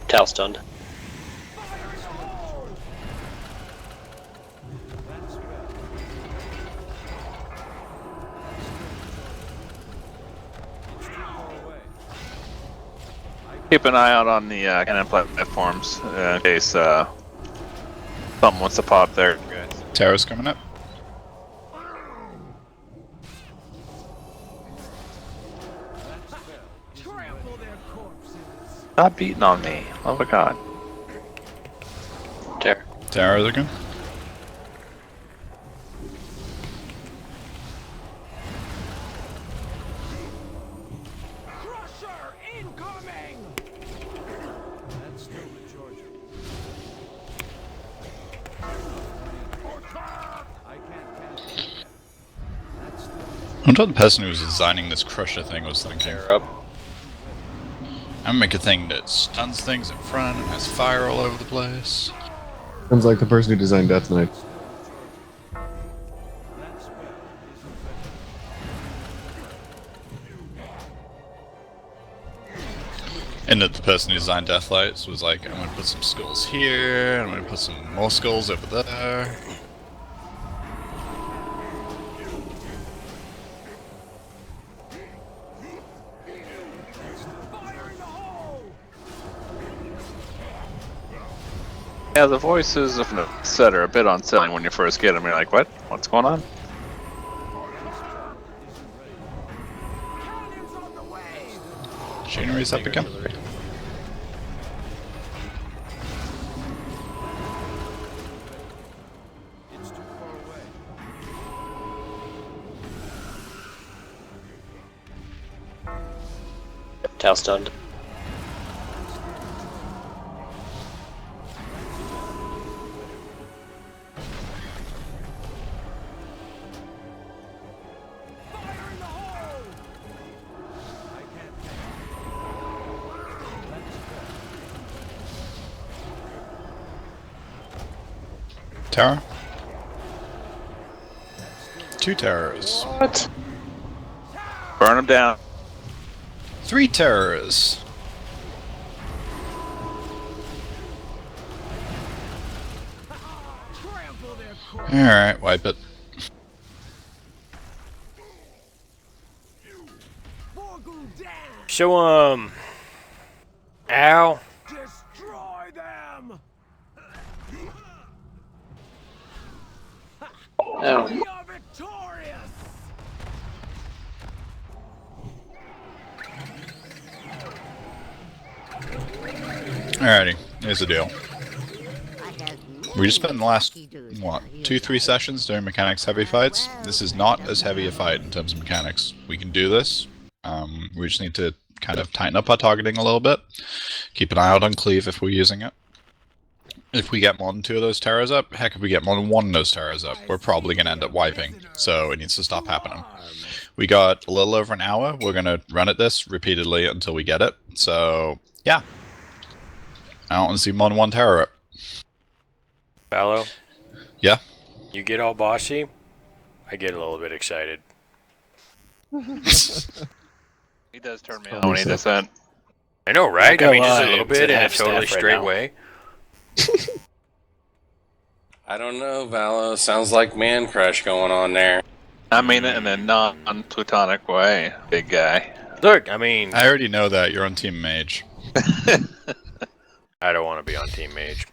Tal stunned. Keep an eye out on the cannon platforms in case something wants to pop there, guys. Terror's coming up. Trample their corpses. Stop beating on me. Oh my god. Terror. Terror's again. Crusher incoming. That's still recharging. I can't cast that yet. That's still recharging. I wonder what the person who was designing this crusher thing was thinking. Terror up. I'm gonna make a thing that stuns things in front and has fire all over the place. Sounds like the person who designed Death Knight. That spell isn't ready. And that the person who designed Deathlights was like, I'm gonna put some skulls here, I'm gonna put some more skulls over there. Fire in the hole. Yeah, the voices of the set are a bit unsettling when you first get them. You're like, what? What's going on? Cannons on the way. Machinery's up again. It's too far away. Tal stunned. Fire in the hole. I can't cast that. That spell isn't ready. Terror. 2 terrors. What? Burn them down. 3 terrors. Alright, wipe it. So, Ow. Destroy them! Oh. We are victorious! Alrighty, here's the deal. We just spent the last, what, 2-3 sessions doing mechanics heavy fights. This is not as heavy a fight in terms of mechanics. We can do this. We just need to kind of tighten up our targeting a little bit. Keep an eye out on cleave if we're using it. If we get more than 2 of those terrors up, heck, if we get more than 1 of those terrors up, we're probably going to end up wiping. So it needs to stop happening. We got a little over an hour. We're going to run at this repeatedly until we get it. So, yeah. I don't want to see more than 1 terror up. Fallow? Yeah? You get all bossy, I get a little bit excited. He does turn me on when he does that. I know, right? I mean, just a little Vibes bit at in a half staff totally right straight now. way. I don't know, Valo. Sounds like man crush going on there. I mean it in a non-plutonic way, big guy. Look, I mean, I already know that. You're on Team Mage. I don't want to be on Team Mage.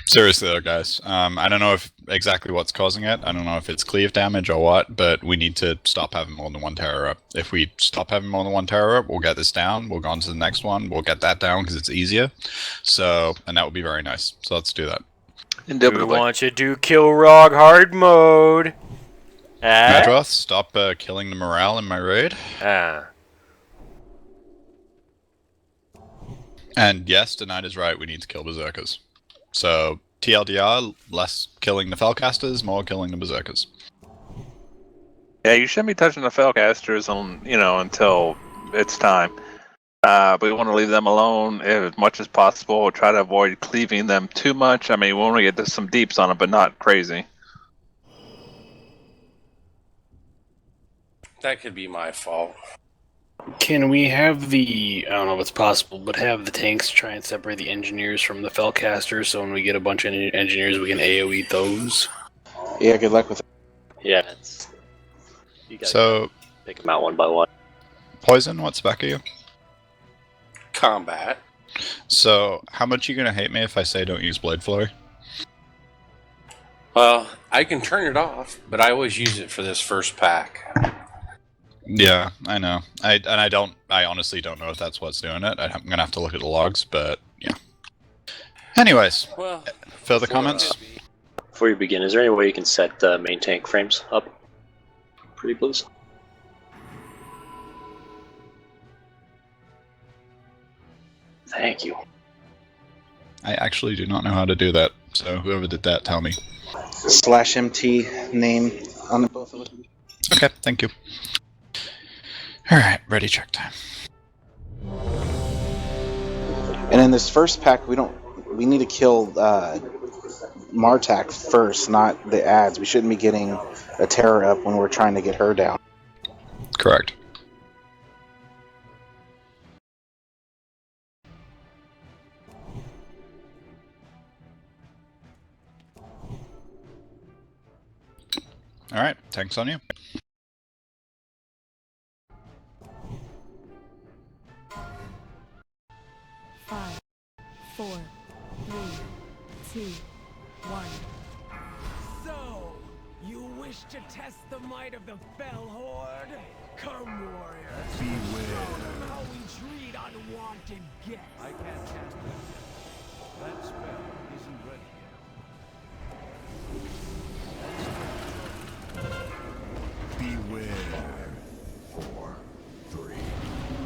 Seriously though, guys. I don't know if exactly what's causing it. I don't know if it's cleave damage or what, but we need to stop having more than 1 terror up. If we stop having more than 1 terror up, we'll get this down. We'll go on to the next one. We'll get that down because it's easier. So, and that would be very nice. So let's do that. Who wants to do Kill Rog hard mode? Mannaroth, stop killing the morale in my raid. And yes, Denied is right. We need to kill berserkers. So, TLDR, less killing the Fellcasters, more killing the berserkers. Yeah, you shouldn't be touching the Fellcasters on, until it's time. But we want to leave them alone as much as possible. Try to avoid cleaving them too much. I mean, we want to get to some deeps on them, but not crazy. That could be my fault. Can we have I don't know if it's possible, but have the tanks try and separate the engineers from the Fellcasters so when we get a bunch of engineers, we can AoE those? Yeah, good luck with it. Yeah, you gotta So, pick them out one by one. Poison, what's back of you? Combat. So, how much are you gonna hate me if I say don't use Blade Flurry? Well, I can turn it off, but I always use it for this first pack. Yeah, I know. I honestly don't know if that's what's doing it. I'm gonna have to look at the logs, but yeah. Anyways, Well, further comments? Before you begin, is there any way you can set main tank frames up? Pretty please. Thank you. I actually do not know how to do that, so whoever did that, tell me. /MT name on both of them. Okay, thank you. Alright, ready check time. And in this first pack, we need to kill Martak first, not the ads. We shouldn't be getting a terror up when we're trying to get her down. Correct. Alright, tanks on you. Five, 4, 3, 2, 1. So, you wish to test the might of the Fell Horde? Come, warriors. Beware. Show them how we treat unwanted guests. I can't cast that yet. That spell isn't ready yet. Beware. 4, 3,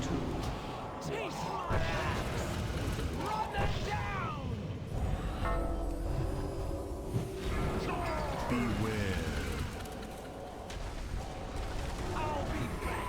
2. Taste my axe! Run them down! Beware. I'll be back!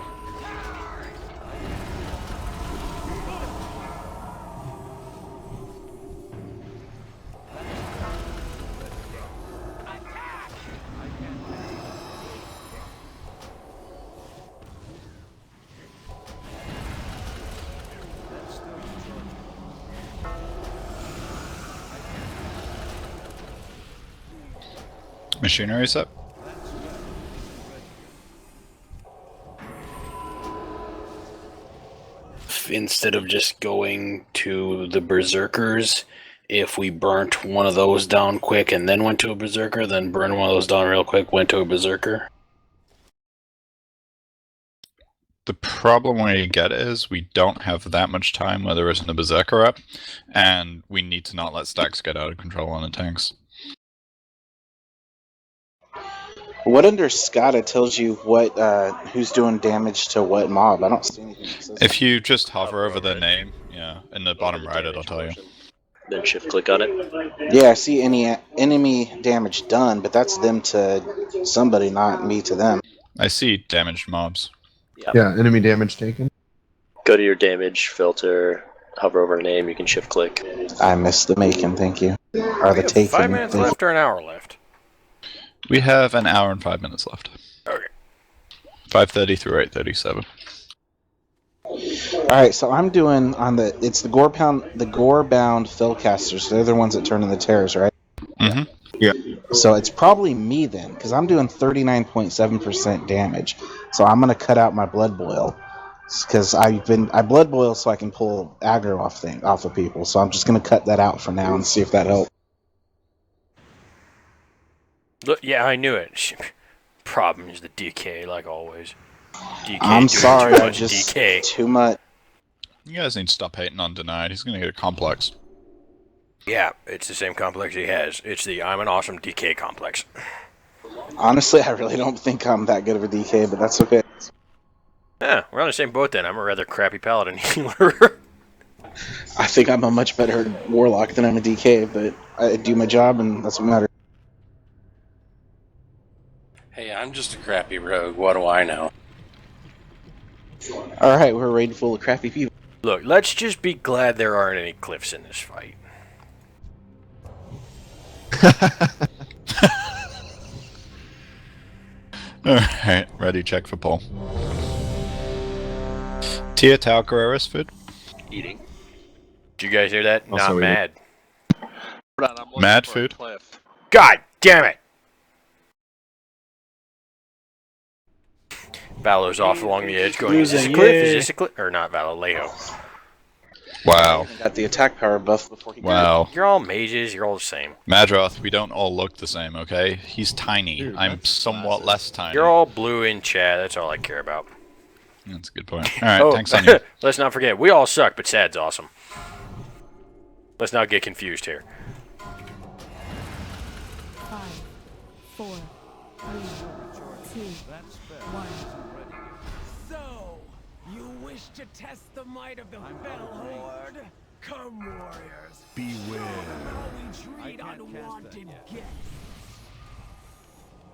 Machinery's up. Instead of just going to the berserkers, if we burnt one of those down quick and then went to a berserker, then burned one of those down real quick, went to a berserker. The problem we get is we don't have that much time where there isn't a berserker up, and we need to not let stacks get out of control on the tanks. What under SCADA tells you what who's doing damage to what mob? I don't see anything that says If you just hover over their name, yeah, in the bottom right it'll tell you. Then shift click on it. Yeah, I see any enemy damage done, but that's them to somebody, not me to them. I see damaged mobs. Yeah, enemy damage taken. Go to your damage filter, hover over name, you can shift click. I missed the making, thank you. Or the taking. 5 minutes thank left or an hour left? We have an hour and 5 minutes left. Okay. 5:30 through 8:37. Alright, so I'm doing on it's the gore-bound Fellcasters. They're the ones that turn in the terrors, right? Mm-hmm. Yeah. So it's probably me then, because I'm doing 39.7% damage. So I'm gonna cut out my blood boil. Because I blood boil so I can pull aggro off of people. So I'm just gonna cut that out for now and see if that helps. Look, yeah, I knew it. Problem is the DK, like always. DK I'm doing sorry, too I much just DK. too much. You guys need to stop hating on Denied. He's gonna get a complex. Yeah, it's the same complex he has. It's the I'm an awesome DK complex. Honestly, I really don't think I'm that good of a DK, but that's okay. Yeah, we're on the same boat then. I'm a rather crappy paladin healer. I think I'm a much better warlock than I'm a DK, but I do my job and that's what matters. Hey, I'm just a crappy rogue. What do I know? Alright, we're a raid full of crappy people. Look, let's just be glad there aren't any cliffs in this fight. Alright, ready, check for pull. Tia Tau Carreras food. Eating. Did you guys hear that? Also Not eating. mad. Hold on, I'm looking Mad for a food? cliff. God damn it! Valo's off along the edge going, is this a cliff? Is this a cliff? Or not Valo, Leho. Wow. Got the attack power buff before he Wow. You're all mages, you're all the same. Mannaroth, we don't all look the same, okay? He's tiny. Dude, I'm that's somewhat classic. less tiny. You're all blue in chat, that's all I care about. That's a good point. Alright, thanks on you. Let's not forget, we all suck, but Sad's awesome. Let's not get confused here. 5, 4, 3, 2, 1. So, you wish to test the might of the Fell Horde? Come, warriors. Beware. How we I treat can't cast that unwanted yet. guests.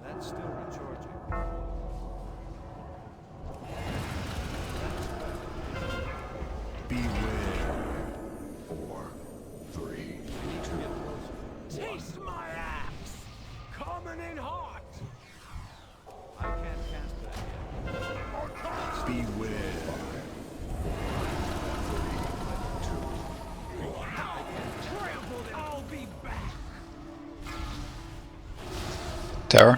That's still recharging. Beware. 4, 3, 2. Taste my axe! Coming in hot! I can't cast that yet. Beware. Trampled it! I'll be back! Terror?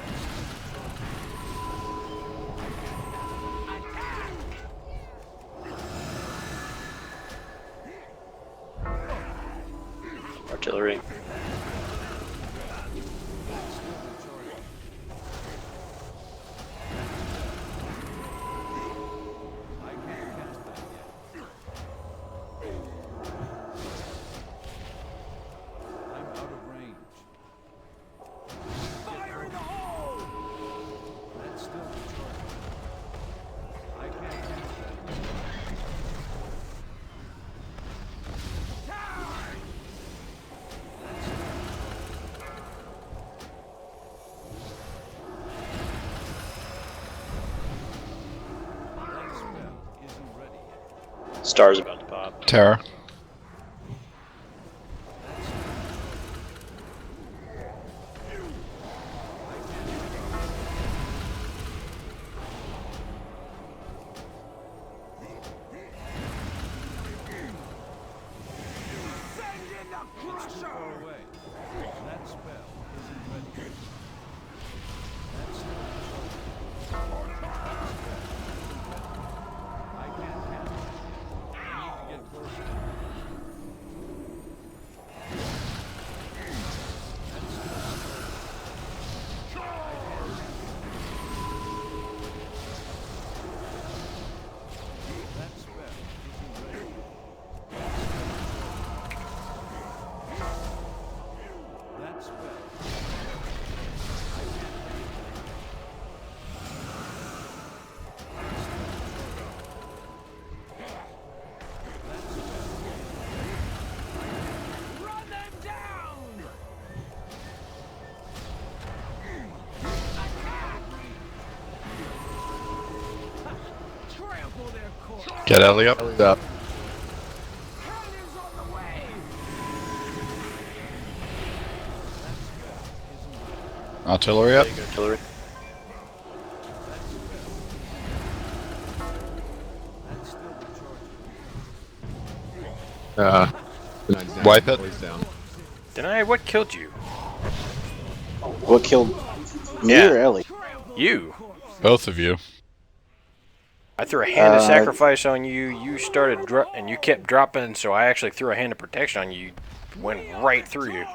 Artillery. I can't cast that yet. I'm out of range. Fire in the hole! That's still recharging. I can't cast that yet. That spell isn't ready yet. Star's about to pop. Terror. Send in the crusher! Far away. That spell isn't ready yet. Get Ellie up. Up. Artillery up. Artillery. Wipe it. Down. Deny, what killed you? What killed me Yeah. or Ellie? You. Both of you. I threw a hand of sacrifice on you. You started and you kept dropping, so I actually threw a hand of protection on you. Went right through you.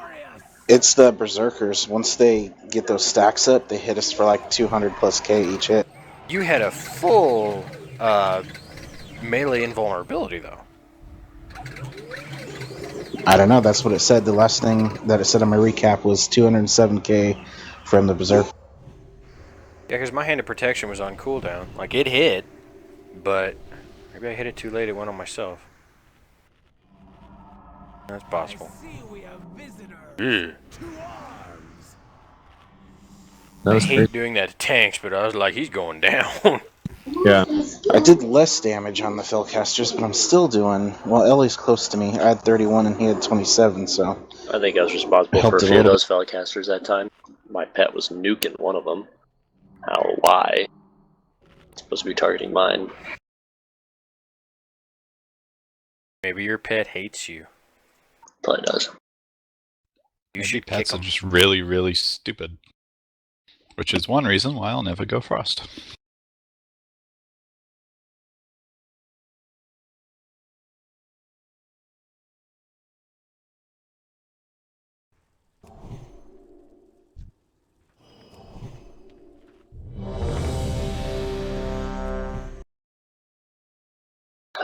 It's the berserkers. Once they get those stacks up, they hit us for like 200 plus K each hit. You had a full melee invulnerability, though. I don't know. That's what it said. The last thing that it said on my recap was 207K from the berserker. Yeah, because my hand of protection was on cooldown. Like, it hit, but maybe I hit it too late. It went on myself. That's possible. Yeah. I hate doing that to tanks, but I was like, he's going down. Yeah. I did less damage on the Fellcasters, but I'm still doing... Well, Ellie's close to me. I had 31 and he had 27, so... I think I was responsible for a Helped a few of little those Fellcasters that time. My pet was nuking one of them. How? Why? It's supposed to be targeting mine. Maybe your pet hates you. Probably does. You Maybe should kick pets are him. just really, really stupid. Which is one reason why I'll never go Frost.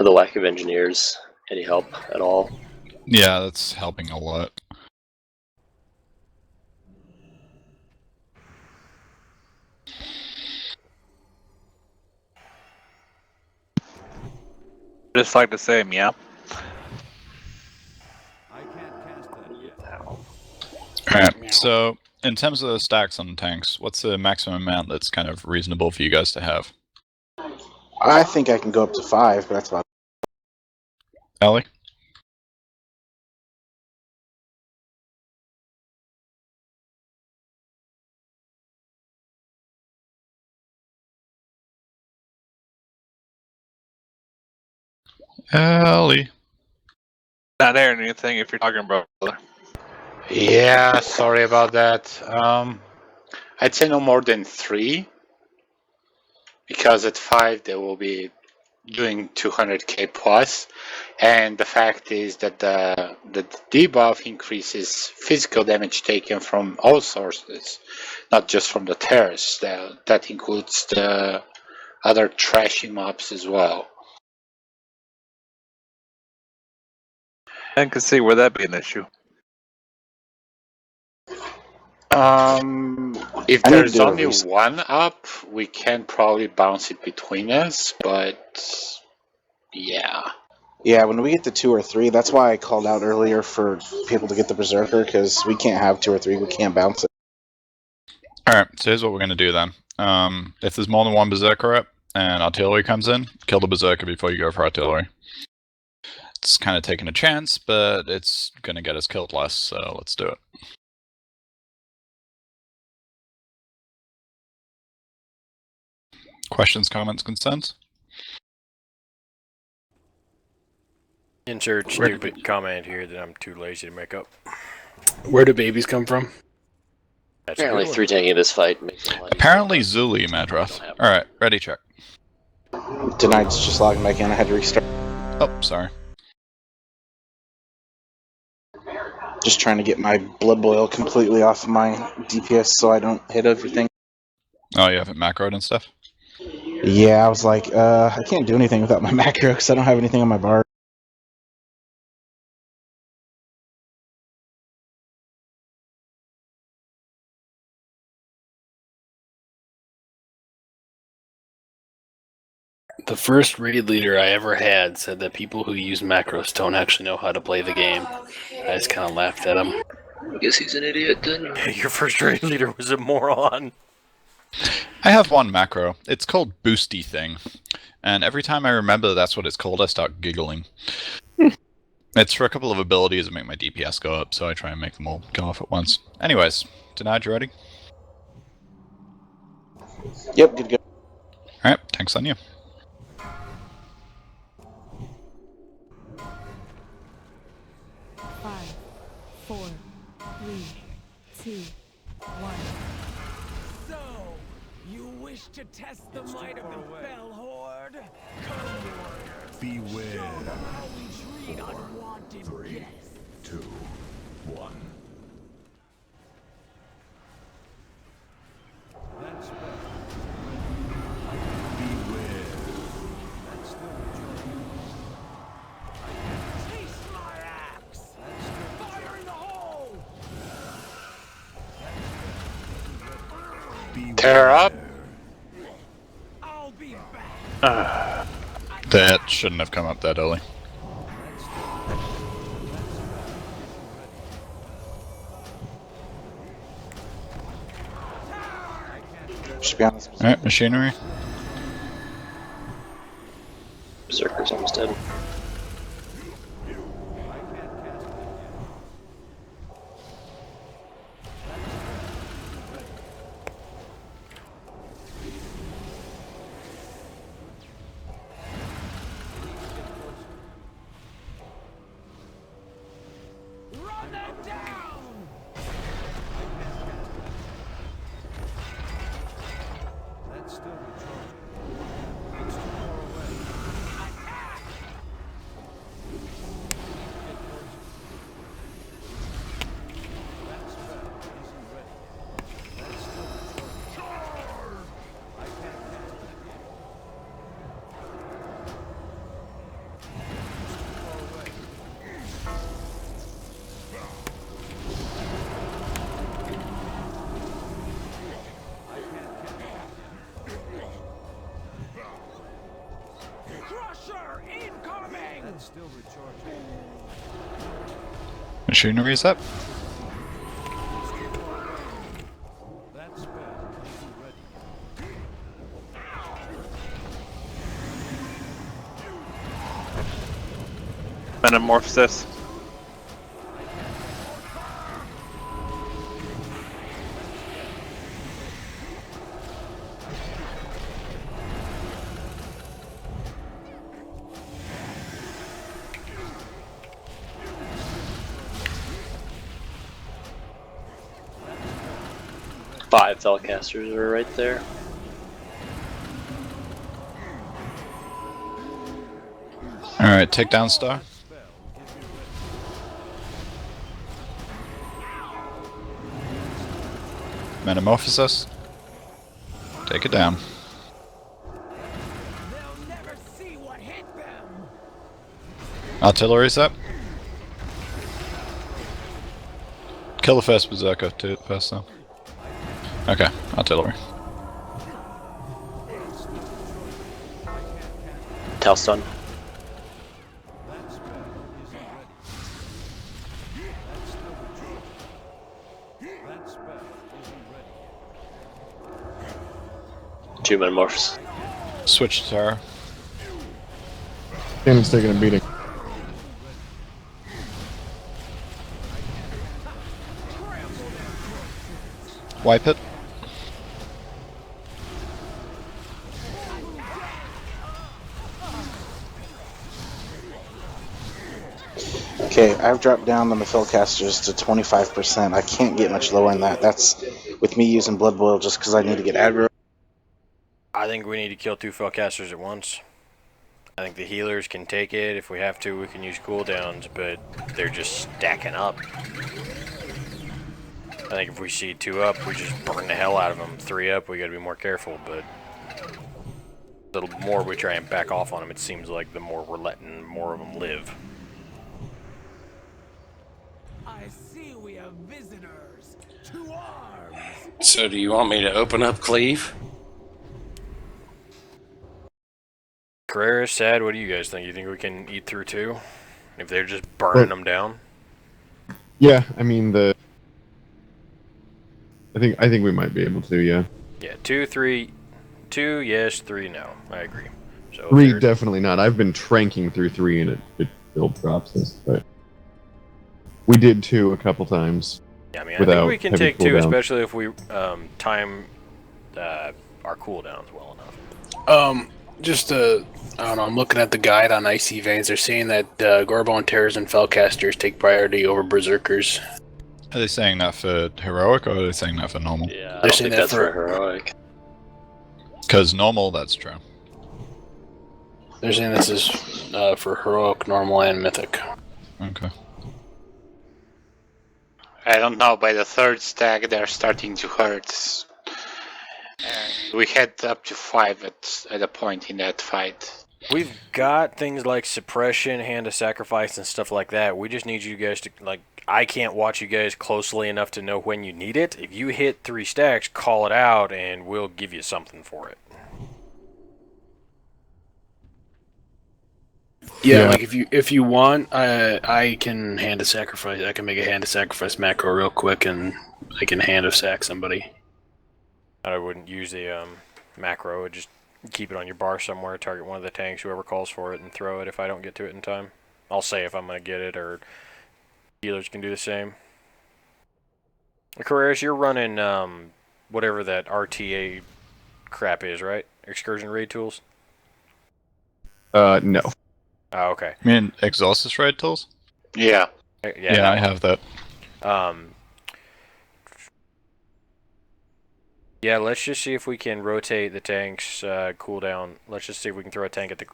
The lack of engineers, any help at all? Yeah, that's helping a lot. Just like to say, meow. I can't cast that yet. Alright, so in terms of the stacks on tanks, what's the maximum amount that's kind of reasonable for you guys to have? I think I can go up to 5, but that's about... Ellie? Ellie? Not hearing anything if you're talking, brother. Yeah, sorry about that. I'd say no more than 3, because at 5 they will be doing 200k plus, and the fact is that the debuff increases physical damage taken from all sources, not just from the terrorists. That includes the other trashy mobs as well. I can see where that'd be an issue. If I need to there's do a only reset. one up, we can probably bounce it between us, but yeah. Yeah, when we get to 2 or 3, that's why I called out earlier for people to get the berserker, because we can't have 2 or 3. We can't bounce it. Alright, so here's what we're going to do then. If there's more than one berserker up and artillery comes in, kill the berserker before you go for artillery. It's kind of taking a chance, but it's going to get us killed less, so let's do it. Questions, comments, concerns? Insert stupid comment here that I'm too lazy to make up. Where do babies come from? That's a Apparently, good one. 3 tanking this fight makes it a lot Apparently easier. Zuli, Mannaroth. Alright, ready, check. Tonight's just logging back in. I had to restart. Oh, sorry. Just trying to get my blood boil completely off my DPS so I don't hit everything. Oh, you have it macroed and stuff? Yeah, I was like, I can't do anything without my macro because I don't have anything on my bar. The first raid leader I ever had said that people who use macros don't actually know how to play the game. I just kind of laughed at him. I guess he's an idiot then. Your first raid leader was a moron. I have one macro. It's called Boosty Thing. And every time I remember that's what it's called, I start giggling. It's for a couple of abilities that make my DPS go up, so I try and make them all go off at once. Anyways, Denied, you ready? Yep, good to go. Alright, tanks on you. Five, 4, 3, 2, 1. So, you wish to test the might of the Fell Horde? Come, warriors. Beware. Show them how we treat unwanted guests. 2, 1. That's better. Beware. That's still Taste my axe! Fire in the hole! Tear up. I'll be back. That shouldn't have come up that early. Just be honest. Alright, machinery. Berserker's almost dead. Run them down! That's still recharging. It's too far away. That's better. Isn't ready yet. That's still recharging. I can't cast that yet. It's too far away. I can't cast that yet. Crusher incoming! That's still recharging. Machinery's up. That's better. Isn't ready yet. Metamorphosis. Five Felcasters are right there. Alright, take down star. Spell. Give me ready. Metamorphosis. Take it down. They'll never see what hit them! Artillery's up. Kill the first berserker too, first though. Okay, artillery. Telstun. That spell isn't ready. That's still recharging. That spell isn't ready yet. Two Metamorphs. Switch to Terra. Cannon's taking a beating. Wipe it. Okay, I've dropped down on the Fellcasters to 25%. I can't get much lower than that. That's with me using Blood Boil just because I need to get aggro. I think we need to kill 2 Felcasters at once. I think the healers can take it. If we have to, we can use cooldowns, but they're just stacking up. I think if we see 2 up, we just burn the hell out of them. 3 up, we gotta be more careful, but the more we try and back off on them, it seems like the more we're letting more of them live. I see we have visitors. 2 arms! So do you want me to open up Cleve? Carrera, Sad, what do you guys think? You think we can eat through 2? If they're just burning them down? Yeah, I mean I think we might be able to. Yeah. Yeah, 2, 3, 2, yes, 3, no. I agree. So 3 there- definitely not. I've been tranking through 3 and it still drops us, but we did 2 a couple times. Yeah, I mean, I without think we can heavy take 2, cooldown. especially if we time our cooldowns well enough. I don't know, I'm looking at the guide on Icy Veins. They're saying that Gorbone Terrors and Fellcasters take priority over Berserkers. Are they saying that for heroic, or are they saying that for normal? Yeah, I They're don't saying think that that's for for- heroic. Because normal, that's true. They're saying this is for Heroic, Normal, and Mythic. Okay. I don't know, by the third stack they're starting to hurt. And we had up to 5 at a point in that fight. We've got things like suppression, hand of sacrifice, and stuff like that. We just need you guys to, like, I can't watch you guys closely enough to know when you need it. If you hit 3 stacks, call it out, and we'll give you something for it. Yeah, like if you want, I can hand a sacrifice. I can make a hand of sacrifice macro real quick, and I can hand of sack somebody. I wouldn't use the macro. I'd just keep it on your bar somewhere, target one of the tanks, whoever calls for it, and throw it if I don't get to it in time. I'll say if I'm going to get it, or healers can do the same. Carreras, you're running whatever that RTA crap is, right? Excursion raid tools? No. Oh, okay. You mean Exhaustus raid tools? Yeah. Yeah, I have that. Yeah, let's just see if we can rotate the tank's cooldown. Let's just see if we can throw a tank at the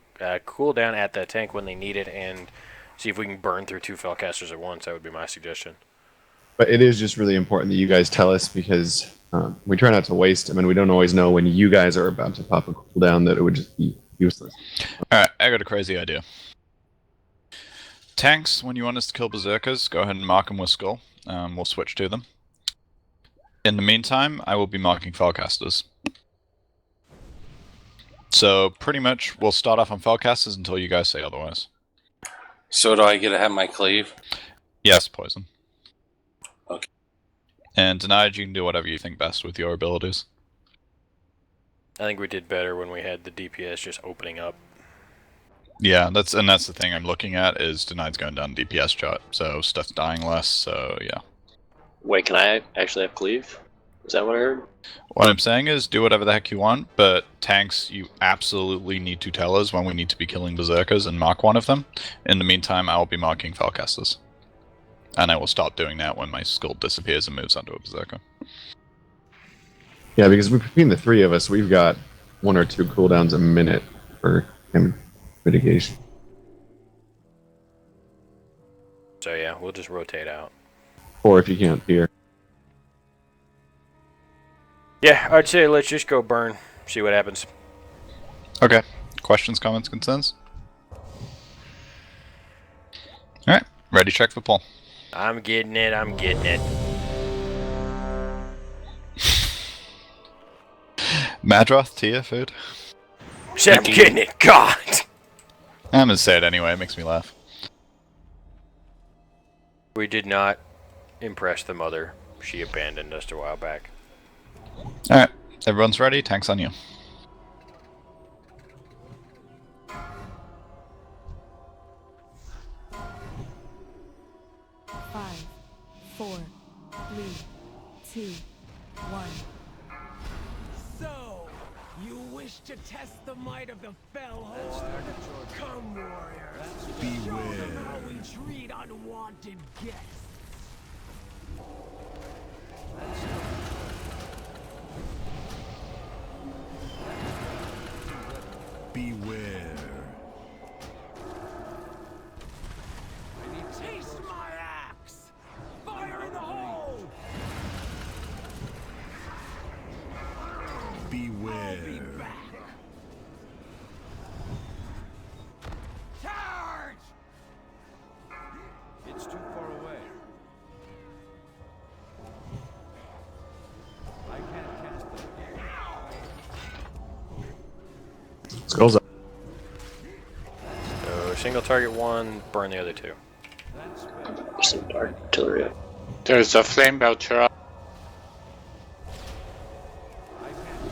cooldown at the tank when they need it, and see if we can burn through 2 Fellcasters at once. That would be my suggestion. But it is just really important that you guys tell us, because we try not to waste them, and we don't always know when you guys are about to pop a cooldown that it would just be useless. Alright, I got a crazy idea. Tanks, when you want us to kill berserkers, go ahead and mark them with skull. We'll switch to them. In the meantime, I will be marking Fellcasters. So pretty much we'll start off on Fellcasters until you guys say otherwise. So do I get to have my cleave? Yes, poison. Okay. And denied, you can do whatever you think best with your abilities. I think we did better when we had the DPS just opening up. Yeah, that's the thing I'm looking at, is denied's going down DPS chart, so stuff's dying less, so yeah. Wait, can I actually have cleave? Is that what I heard? What I'm saying is, do whatever the heck you want, but tanks, you absolutely need to tell us when we need to be killing berserkers and mark one of them. In the meantime, I will be marking Fellcasters. And I will stop doing that when my skull disappears and moves onto a berserker. Yeah, because between the 3 of us, we've got 1 or 2 cooldowns a minute for mitigation. So yeah, we'll just rotate out. Or if you can't hear. Yeah, I'd say let's just go burn, see what happens. Okay. Questions, comments, concerns? Alright, ready check for pull. I'm getting it, I'm getting it. Mannaroth, Tia, food? Said I'm getting it, God! I'm gonna say it anyway, it makes me laugh. We did not impress the mother. She abandoned us a while back. Alright, everyone's ready, tanks on you. Five, 4, 3, 2, 1. So, you wish to test the might of the Fell Horde? Come, warriors. Show them how we treat unwanted guests. Beware. Taste my axe! Fire in the hole! Beware. I'll be back. Charge! It's too far away. I can't cast that yet. Skulls up. So single target 1, burn the other 2. That's fair. Some artillery up. There's a flame belcher up. I can't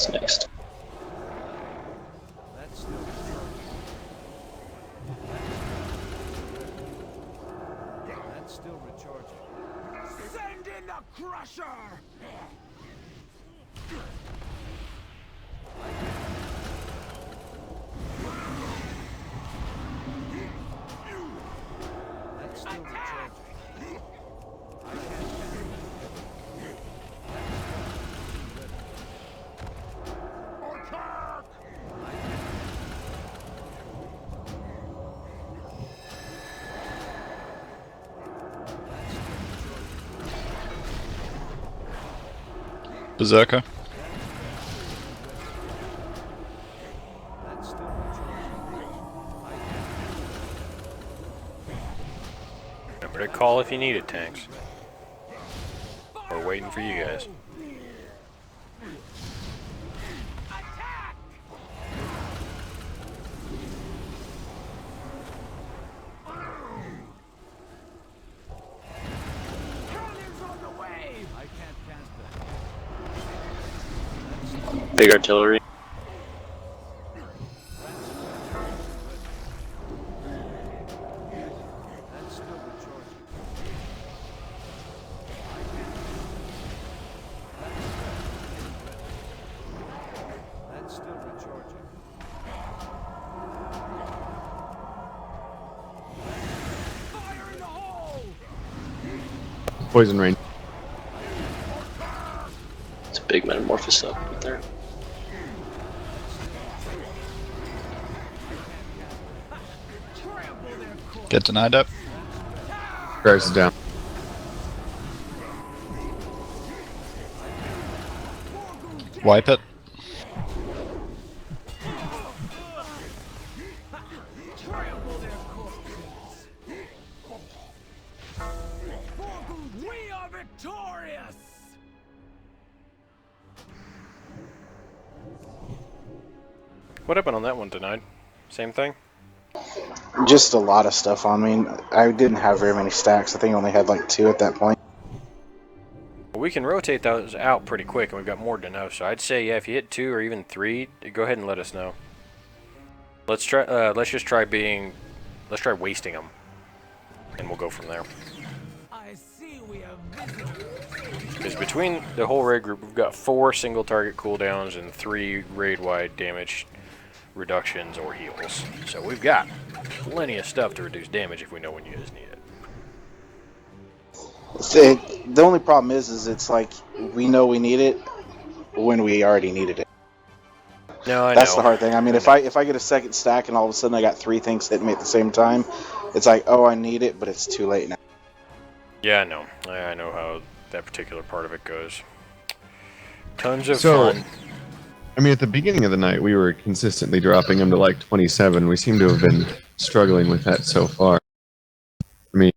What's next? That's still recharging. That's still recharging. Send in the crusher! That's still recharging. Berserker. That's still recharging. Remember to call if you need it, tanks. We're waiting for you guys. Cannons on the way! I can't cast that. Big artillery. That's still recharging. That's still recharging. Fire in the hole! Poison rain. It's a big metamorphosis up right there. Trample their corpse! Get denied up. Crash is down. Wipe it. Trample their corpses! We are victorious! What happened on that one tonight? Same thing? Just a lot of stuff on me. I didn't have very many stacks. I think I only had like 2 at that point. We can rotate those out pretty quick, and we've got more than enough. So I'd say, yeah, if you hit 2 or even 3, go ahead and let us know. Let's try. Let's try wasting them, and we'll go from there. I see we have visitors. Because between the whole raid group, we've got 4 single target cooldowns and 3 raid-wide damage reductions or heals. So we've got plenty of stuff to reduce damage if we know when you guys need it. The only problem is it's like we know we need it when we already needed it. No, I That's know. the hard thing. I mean, if I get a second stack and all of a sudden I got 3 things hitting me at the same time, it's like, oh, I need it, but it's too late now. Yeah, I know. I know how that particular part of it goes. Tons of So, fun. I mean, at the beginning of the night, we were consistently dropping them to like 27. We seem to have been struggling with that so far. I mean,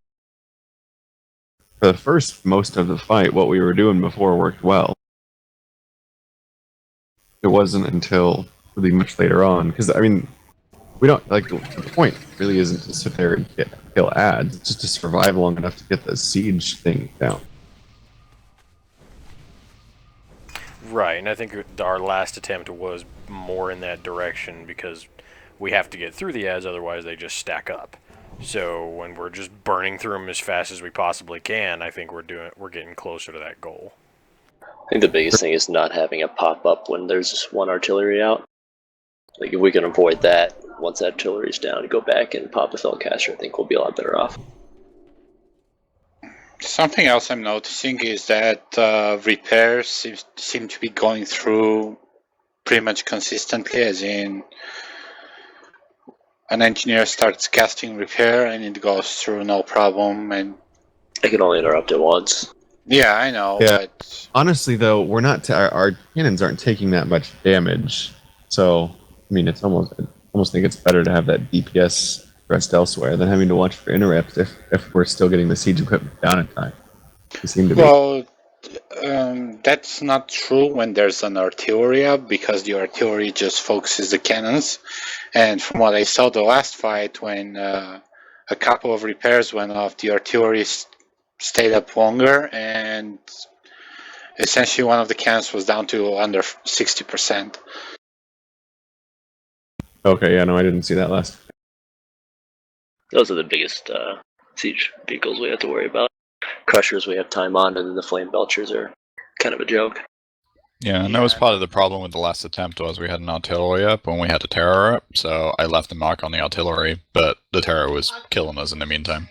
for the first most of the fight, what we were doing before worked well. It wasn't until really much later on, because, I mean, we don't, like, the point really isn't to sit there and kill ads, it's just to survive long enough to get the siege thing down. Right, and I think our last attempt was more in that direction because we have to get through the ads, otherwise they just stack up. So when we're just burning through them as fast as we possibly can, I think we're getting closer to that goal. I think the biggest thing is not having it pop up when there's just 1 artillery out. Like, if we can avoid that, once that artillery's down, go back and pop a Felcaster, I think we'll be a lot better off. Something else I'm noticing is that repairs seem to be going through pretty much consistently, as in an engineer starts casting repair and it goes through no problem. And I can only interrupt it once. yeah, I know. Yeah. But Honestly, though, we're not our cannons aren't taking that much damage, so I mean, I almost think it's better to have that DPS rest elsewhere than having to watch for interrupts if we're still getting the siege equipment down in time. We seem to be. well, that's not true when there's an artillery up, because the artillery just focuses the cannons. And from what I saw the last fight, when a couple of repairs went off, the artillery stayed up longer, and essentially one of the cans was down to under 60%. Okay, yeah, no, I didn't see that last. Those are the biggest siege vehicles we have to worry about. Crushers we have time on, and then the flame belchers are kind of a joke. Yeah, and that was part of the problem with the last attempt was we had an artillery up when we had a terror up, so I left a mark on the artillery, but the terror was killing us in the meantime.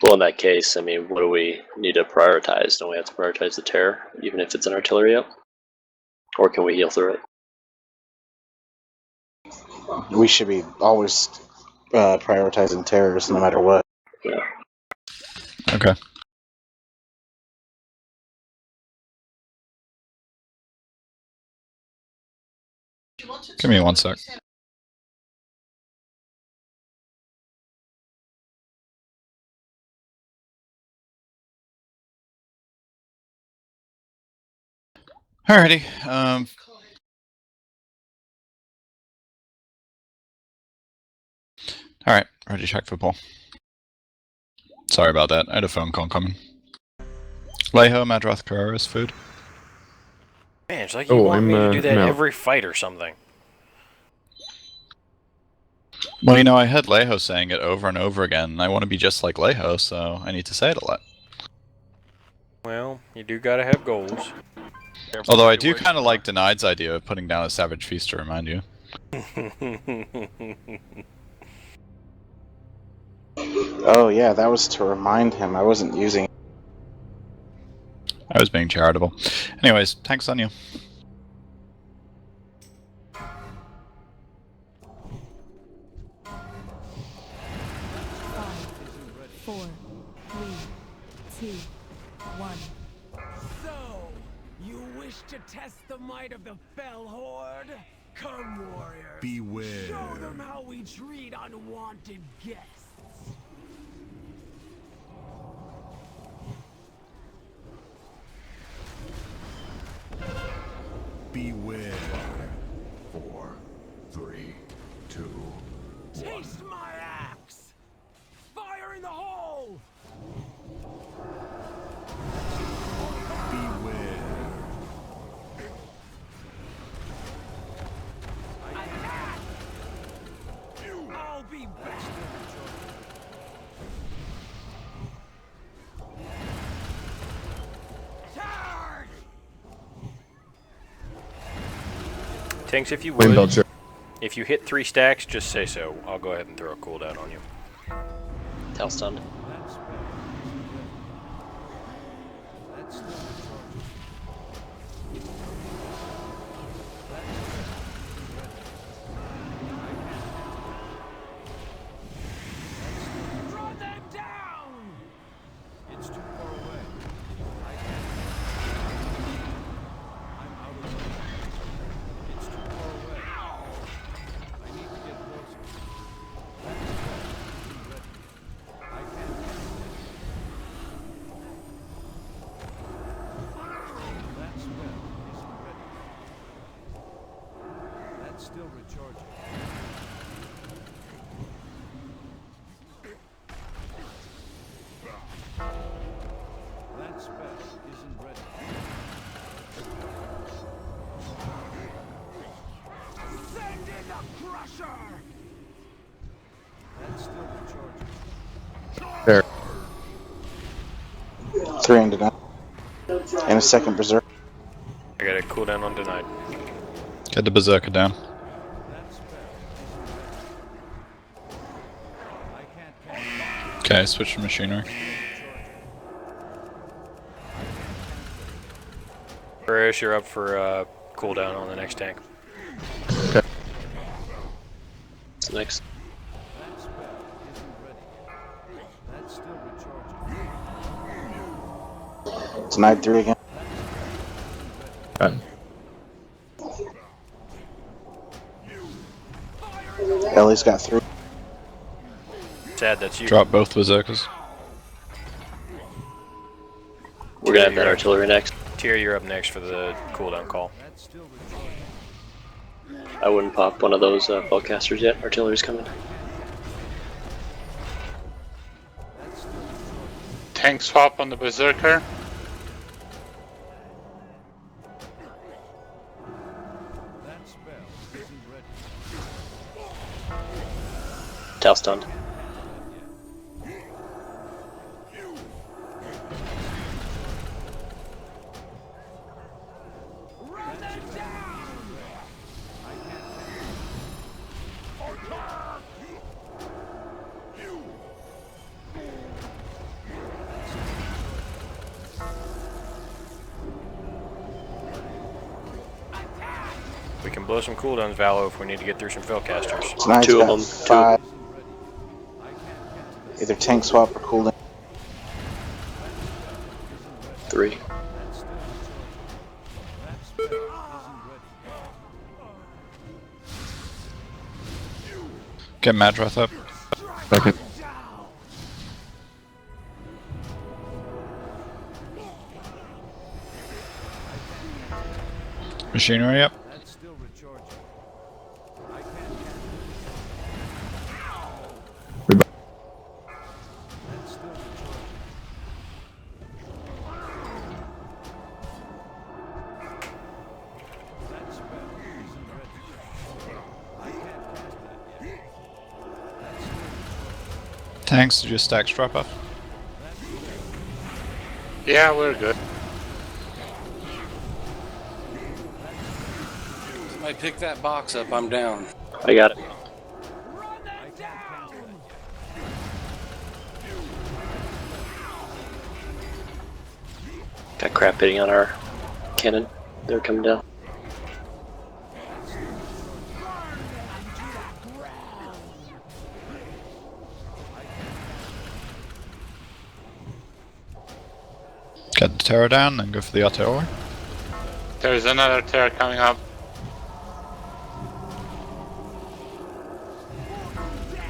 Well, in that case, I mean, what do we need to prioritize? Don't we have to prioritize the terror, even if it's an artillery up? Or can we heal through it? We should be always prioritizing terrorists no matter what. Yeah. Okay. Give me 1 sec. Alrighty. Alright, ready to check for Paul. Sorry about that, I had a phone call coming. Leho, Mannaroth, Carrera's food. Man, it's like you want me to do that I'm out. every fight or something. Well, you know, I had Leho saying it over and over again, and I want to be just like Leho, so I need to say it a lot. Well, you do gotta have goals. Although I do kind of like Denied's idea of putting down a Savage Feast to remind you. Oh yeah, that was to remind him. I wasn't using it. I was being charitable. Anyways, tanks on you. Four, three, two, one. So, you wish to test the might of the Fell Horde? Come, warriors. Beware. Show them how we treat unwanted guests. Beware. 4, 3, 2. Taste my axe! Fire in the hole! Beware. I'll be back! Charge! Tanks, if you Flame would, belcher. if you hit 3 stacks, just say so. I'll go ahead and throw a cooldown on you. Tell stunned. That's still recharging. Run them down! It's too far away. I can't. I'm out of range. It's too far away. I need to get closer. That spell isn't ready yet. I can't. That spell isn't ready yet. That's still recharging. That spell isn't ready. Send in the Crusher! That's still recharging. There. 3 and denied. And a second berserk. I got a cooldown on Denied. Get the Berserker down. That spell isn't ready. I can't cast Okay, switch to machinery. Chris, you're up for cooldown on the next tank. What's next? that spell isn't ready. That's still recharging. Denied 3 again. Okay. Ellie's got 3. Sad that's you. Drop both Berserkers. We're gonna have that artillery next. Tyr, you're up next for the cooldown call. That's still recharging. I wouldn't pop one of those spellcasters yet. Artillery's coming. Tank swap on the Berserker. That spell isn't ready. Tau stunned. We can blow some cooldowns, Valo, if we need to get through some Fellcasters. Tonight's Two of got them. 5. Either tank swap or cooldown. 3. Get Mannaroth up. Second. Machinery up. That's still recharging. I can't cast Reba- That's still recharging. That spell isn't ready. I can't cast that yet. That's still recharging. Tanks, did your stacks drop off? Yeah, we're good. I pick that box up, I'm down. I got it. Got crap hitting on our cannon. They're coming down. Get the Terror down, then go for the artillery. There's another Terror coming up.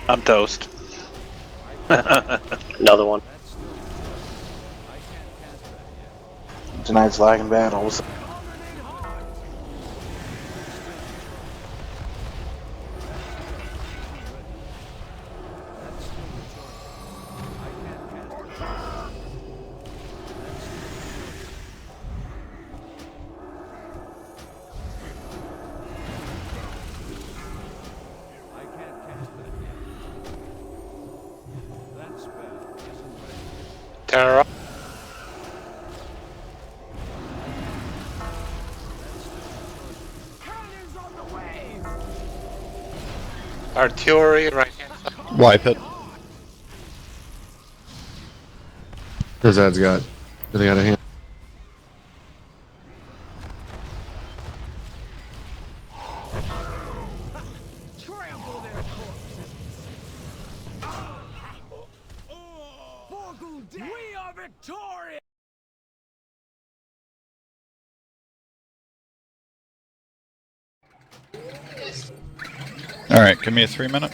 I'm toast. Another one. Tonight's lagging bad. All of a sudden. I can't cast that yet. That spell isn't ready. Terror up. Artillery right hand side. Wipe it. His ad's got. They got a hand. Trample their corpses. We are victorious. Alright, give me a 3-minute.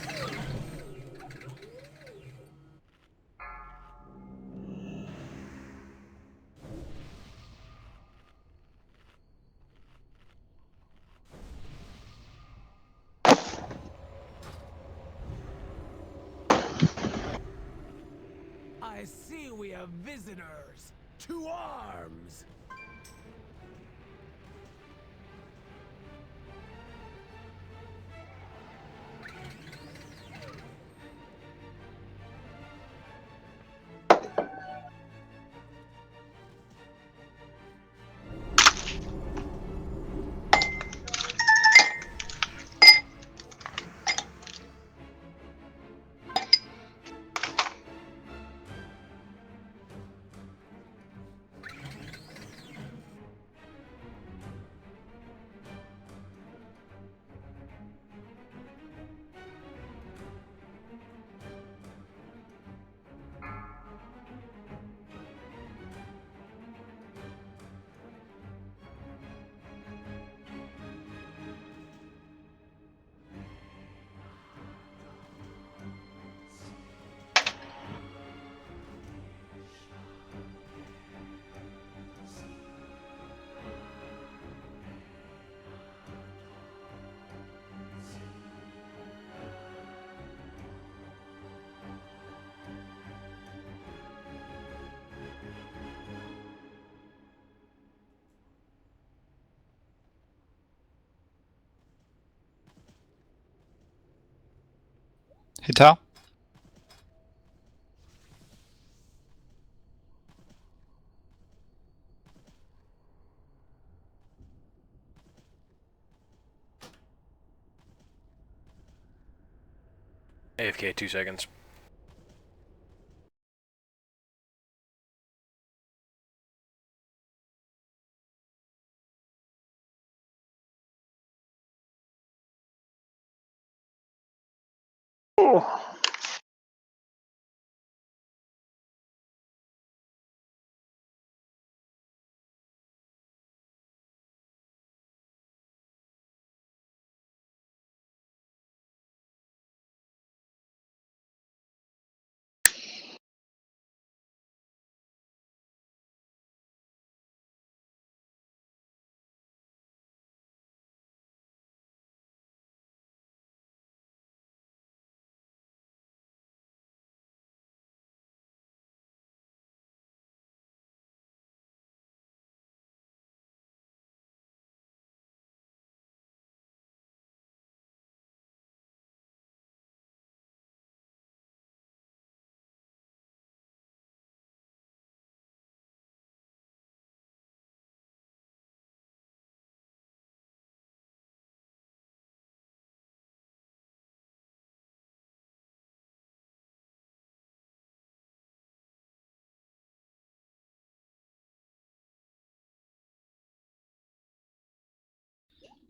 I see we have visitors. To arms. Hey, Tal. AFK 2 seconds.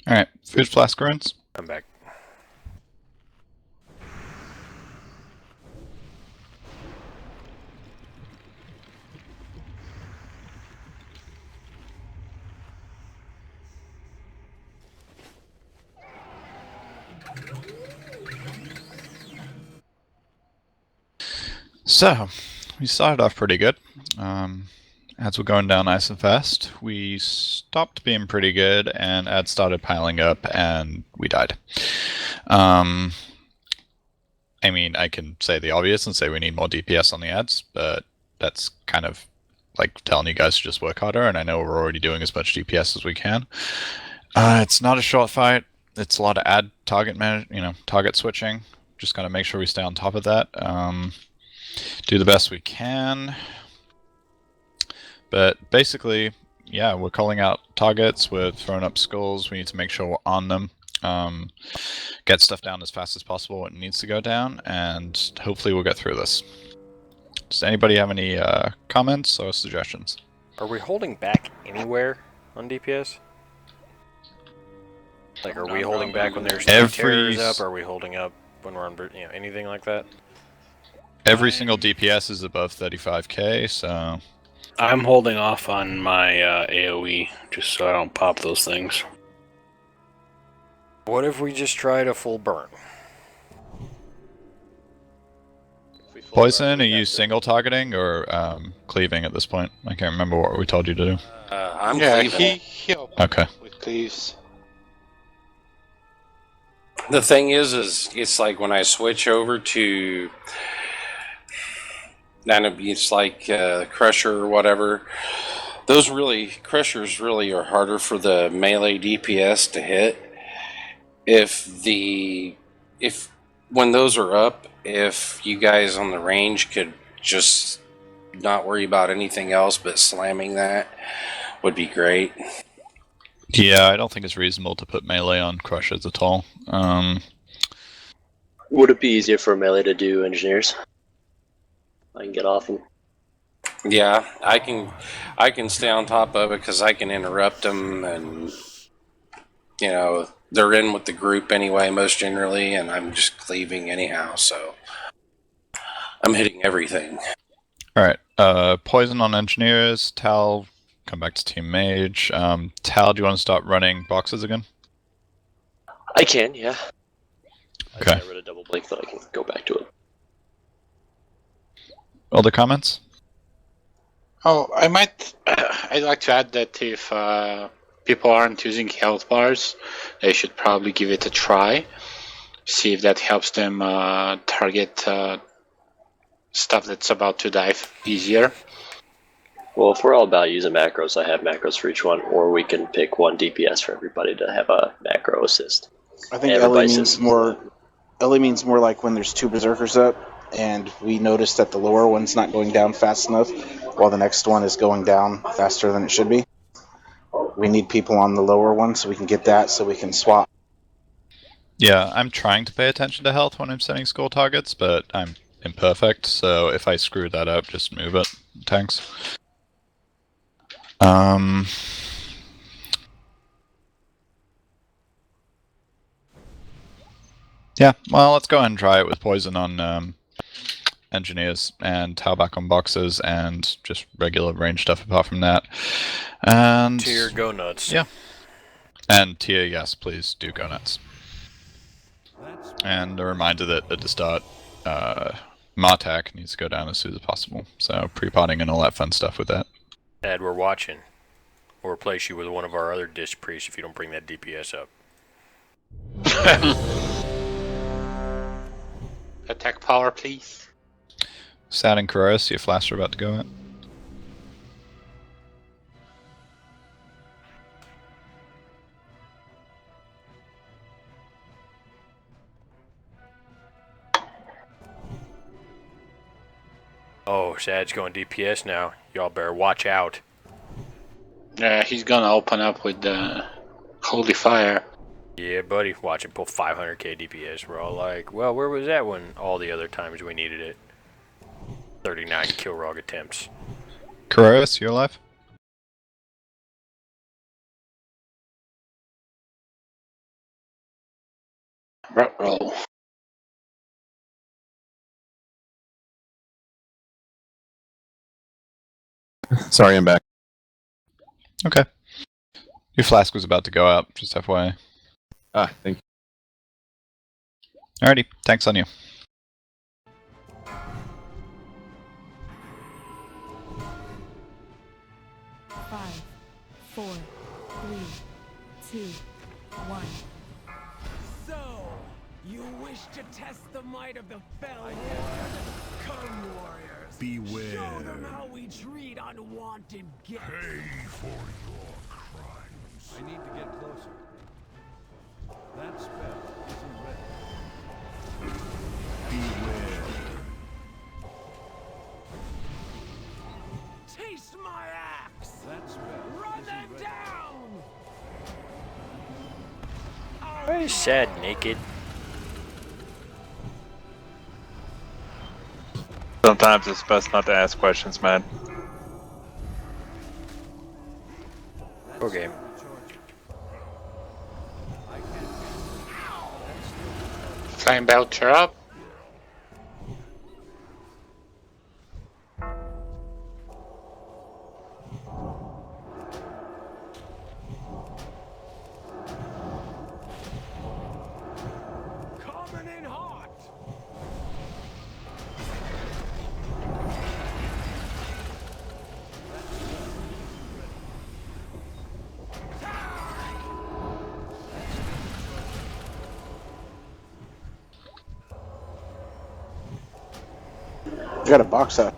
Alright, food flask runes. I'm back. So, we started off pretty good. Ads were going down nice and fast. We stopped being pretty good, and ads started piling up, and we died. I mean, I can say the obvious and say we need more DPS on the ads, but that's kind of like telling you guys to just work harder, and I know we're already doing as much DPS as we can. It's not a short fight. It's a lot of ad target target switching. Just gotta make sure we stay on top of that. Do the best we can. But basically, yeah, we're calling out targets, we're throwing up skulls, we need to make sure we're on them. Get stuff down as fast as possible when it needs to go down, and hopefully we'll get through this. Does anybody have any comments or suggestions? Are we holding back anywhere on DPS? Like, are we holding back when there's terrors up? Are we holding up when we're on, anything like that? Every single DPS is above 35k, so... I'm holding off on my AoE, just so I don't pop those things. What if we just tried a full burn? Poison, are you single targeting or cleaving at this point? I can't remember what we told you to do. I'm cleaving. Okay. With cleaves. The thing is it's like when I switch over to... it's like Crusher or whatever. Those Crushers really are harder for the melee DPS to hit. When those are up, if you guys on the range could just not worry about anything else but slamming that would be great. Yeah, I don't think it's reasonable to put melee on Crushers at all. Would it be easier for melee to do engineers? I can get off them. Yeah, I can stay on top of it because I can interrupt them, and they're in with the group anyway, most generally, and I'm just cleaving anyhow, so I'm hitting everything. Alright, poison on engineers. Tal, come back to Team Mage. Tal, do you want to start running boxes again? I can, yeah. Okay. I got rid of double blink, but I can go back to it. Other comments? Oh, I'd like to add that if people aren't using health bars, they should probably give it a try. See if that helps them target stuff that's about to die easier. Well, if we're all about using macros, I have macros for each one, or we can pick one DPS for everybody to have a macro assist. I think Ellie needs more Ellie means more like when there's two berserkers up, and we notice that the lower one's not going down fast enough, while the next one is going down faster than it should be. We need people on the lower one so we can get that, so we can swap. Yeah, I'm trying to pay attention to health when I'm setting skull targets, but I'm imperfect, so if I screw that up, just move it, tanks. Yeah, well, let's go ahead and try it with poison on engineers and towel back on boxes and just regular range stuff apart from that. And Tier, go nuts. Yeah. And Tier, yes, please do go nuts. And a reminder that at the start, Martak needs to go down as soon as possible. So pre-potting and all that fun stuff with that. Ed, we're watching. We'll replace you with one of our other disc priests if you don't bring that DPS up. Attack power, please. Sad and Carreras, your flash are about to go in. Oh, Sad's going DPS now. Y'all better watch out. Yeah, he's gonna open up with the Holy Fire. Yeah, buddy. Watch him pull 500k DPS. We're all like, well, where was that when all the other times we needed it? 39 kill rog attempts. Carreras, you alive? Roll. Sorry, I'm back. Okay. Your flask was about to go out, just FYI. Ah, thank you. Alrighty, thanks on you. Five, 4, 3, 2, 1. So, you wish to test the might of the Fell Horde? Come, warriors. Beware. Show them how we treat unwanted guests. Pay for your crimes. I need to get closer. That spell isn't ready. Beware. Taste my axe. That spell Run them isn't ready. down. Why is Sad naked? Sometimes it's best not to ask questions, man. Okay. Flame Belcher up. Coming in hot. I got a box out.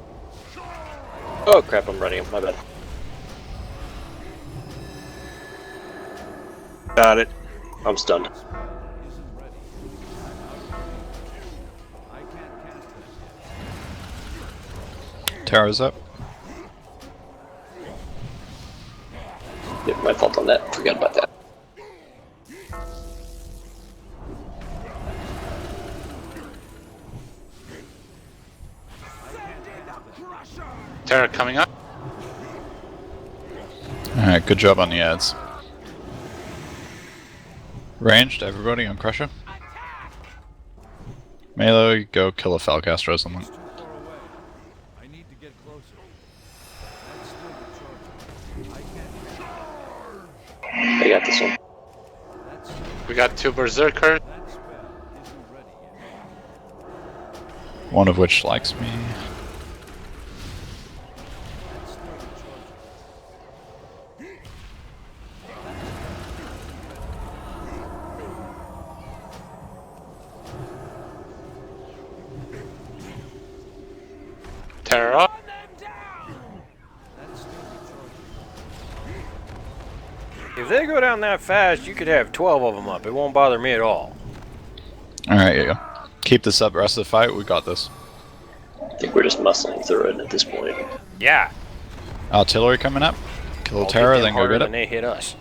Oh crap, I'm running. My bad. Got it. I'm stunned. Isn't ready. I can't cast that yet. Tara's up. Yep, my fault on that. Forgot about that. Send in the crusher. Terra coming up. Alright, good job on the ads. Ranged, everybody on Crusher. Melee, go kill a Felcaster or something. Too far away. I need to get closer. That's still the charge. I can't. I got this one. That's We got two Berserkers. that spell isn't ready yet. One of which likes me. That's still the charge. Terra up. Run them down. That's still the charge. If they go down that fast, you could have 12 of them up. It won't bother me at all. Alright, here you go. Keep this up rest of the fight, we got this. I think we're just muscling through it at this point. Yeah. Artillery coming up. Kill I'll Terror, hit them then go harder get than it. they hit us.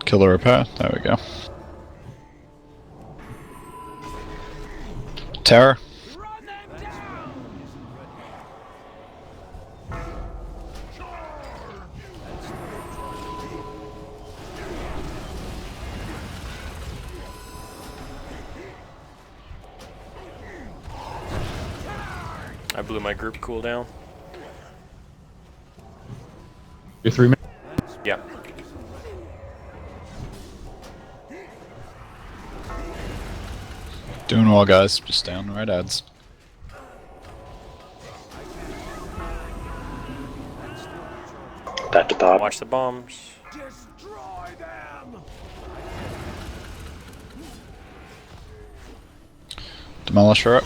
Kill the repair. There we go. Terror. Run them down! I blew my group cooldown. You're 3 minutes. Yeah. Doing well, guys. Just stay on the right ads. Back to pop. Watch the bombs. Destroy them! Demolisher up.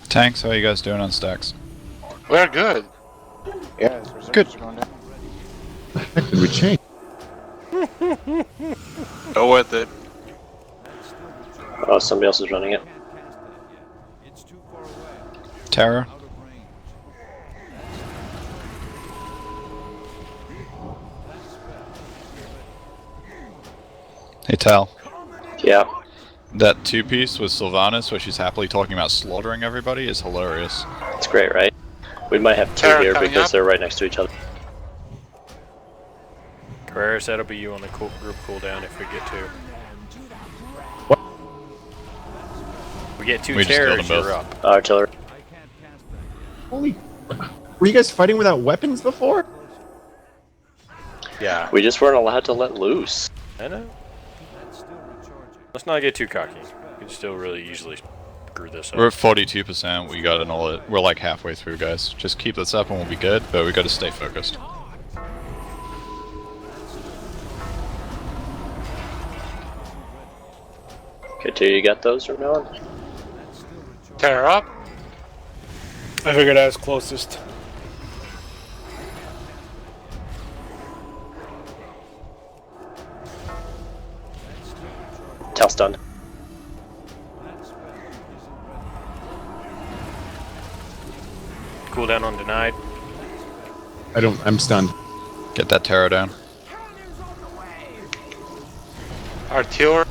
Tanks, how are you guys doing on stacks? We're good. Yeah, his reserves Good. are going down. The heck did we change? Go with it. Oh, somebody else is running it. Can't cast that yet. It's too far away. Terror. Out of range. Hey, Tal. Yeah. That two-piece with Sylvanas, where she's happily talking about slaughtering everybody, is hilarious. It's great, right? We might have two Terror here coming because up. they're right next to each other. Carreras, that'll be you on the group cooldown if we get two. We get two We just killed terrors, them both. you're up. Artillery. I can't cast that yet. Holy. Were you guys fighting without weapons before? Yeah. We just weren't allowed to let loose. I know. That's still recharging. Let's not get too cocky. We can still really easily screw this up. We're at 42%. We got an all. We're like halfway through, guys. Just keep this up and we'll be good, but we got to stay focused. Okay, two, you got those from now on? That's still recharging. Tear up. I figured I was closest. Tal stunned. That spell isn't ready. Cooldown on denied. I'm stunned. Get that Terror down. Cannons on the way! Artillery.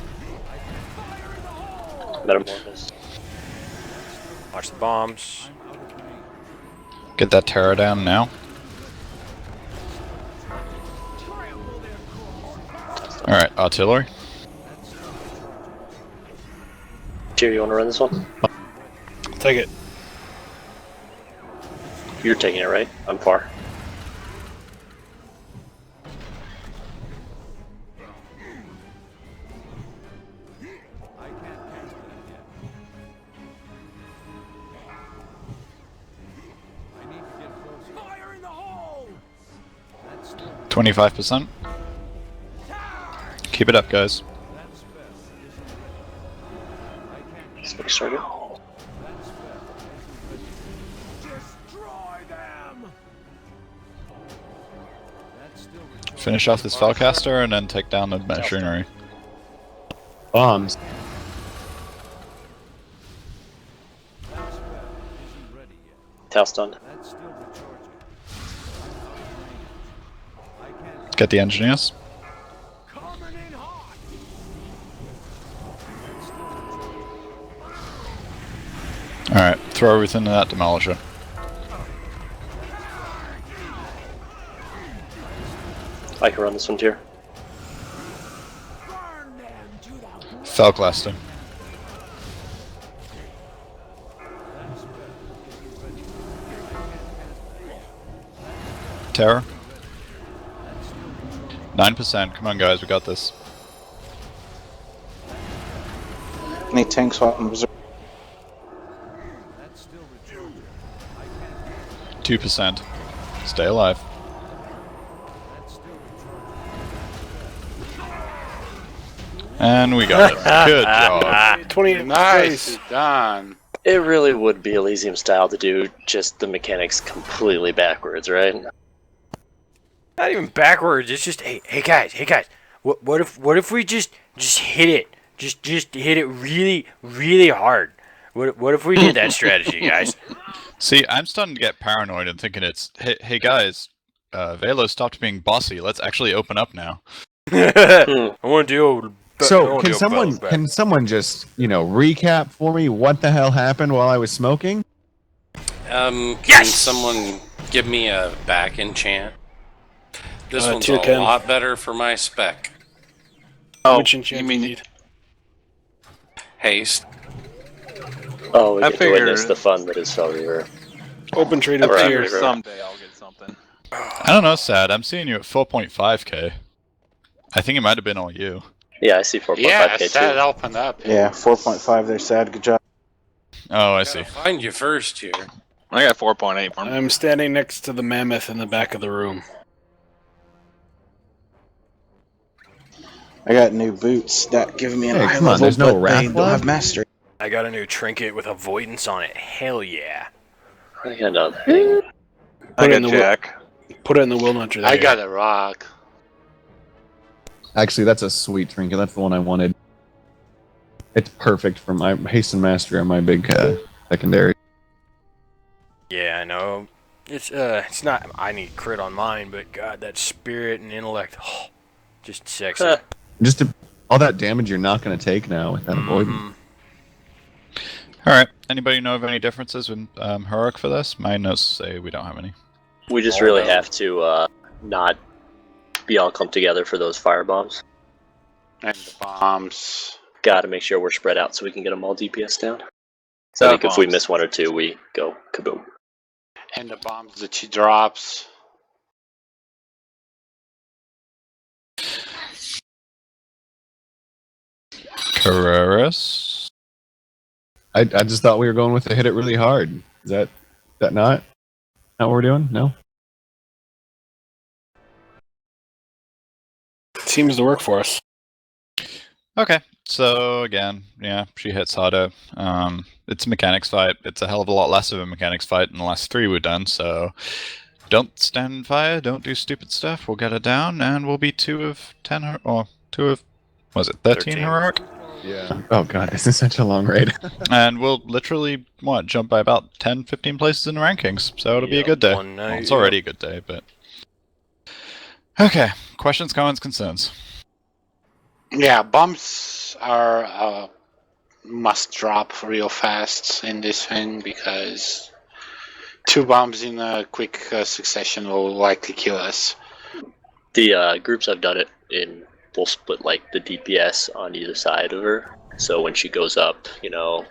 Metamorphosis. Watch the bombs. Get that Terror down now. Alright, artillery. Two, you want to run this one? Take it. You're taking it, right? I'm far. I can't cast that yet. I need to get closer. Fire in the hole! That's still 25%. Keep it up, guys. that spell isn't ready. I can't Smoke started. that spell isn't ready. Destroy them! That's still recharging. Finish off this Felcaster and then take down the machinery. Bombs. That spell isn't ready yet. Tal stunned. That's still recharging. Out of range. I can't Get the engineers. Coming in hot! that's still recharging. Alright, throw everything to that Demolisher. I can run this one here. Burn them to the ground! Felclaster. Terror. 9%. Come on, guys. We got this. Any tank swap and reserve? That's still recharging. I can't 2%. Stay alive. And we got it. Good job. 20 Nice done. It really would be Elysium style to do just the mechanics completely backwards, right? Not even backwards. It's just hey guys. What if we just hit it? Just hit it really hard. What if we did that strategy, guys? See, I'm starting to get paranoid and thinking it's, hey guys, Velo stopped being bossy. Let's actually open up now. I want to do. So can someone just recap for me what the hell happened while I was smoking? Can someone give me a back enchant? This one's a lot better for my spec. Oh, which enchant you need? Haste. Oh, we get to witness the fun that is Fel Reaver. Open trade up here. Someday I'll get something. I don't know, Sad. I'm seeing you at 4.5k. I think it might have been all you. Yeah, I see 4.5k Yeah, too. Sad opened up. Yeah, 4.5 there, Sad. Good job. Oh, I see. Find you first here. I got 4.8 for him. I'm standing next to the mammoth in the back of the room. I got new boots that give me an eye come on, level, there's no but wrath they don't left? have mastery. I got a new trinket with avoidance on it. Hell yeah. I got another thing. I Put it got in the Jack. Put it in the will nudger there. I got a rock. Actually, that's a sweet trinket. That's the one I wanted. It's perfect for my hasten mastery on my big secondary. Yeah, I know. It's not. I need crit on mine, but God, that spirit and intellect, just sexy. All that damage you're not going to take now with that avoidance. Alright, anybody know of any differences with heroic for this? My notes say we don't have any. We just really have to not be all clumped together for those fire bombs. And the bombs. Gotta make sure we're spread out so we can get them all DPS down. So I think if we miss one or two, we go kaboom. And the bombs that she drops. Carreras? I just thought we were going with the hit it really hard. Is that not what we're doing? No? Seems to work for us. Okay, so again, yeah, she hits harder. It's a mechanics fight. It's a hell of a lot less of a mechanics fight than the last three we've done, so don't stand fire, don't do stupid stuff, we'll get her down, and we'll be 2 of 10, or 2 of, was it 13 heroic? Yeah. Oh god, this is such a long raid. And we'll literally, jump by about 10, 15 places in the rankings, so it'll be a good day. One night, Well, it's already a good day, but... Okay, questions, comments, concerns? Yeah, bombs are must drop real fast in this thing because 2 bombs in a quick succession will likely kill us. The groups I've done it in will split like the DPS on either side of her. So when she goes up,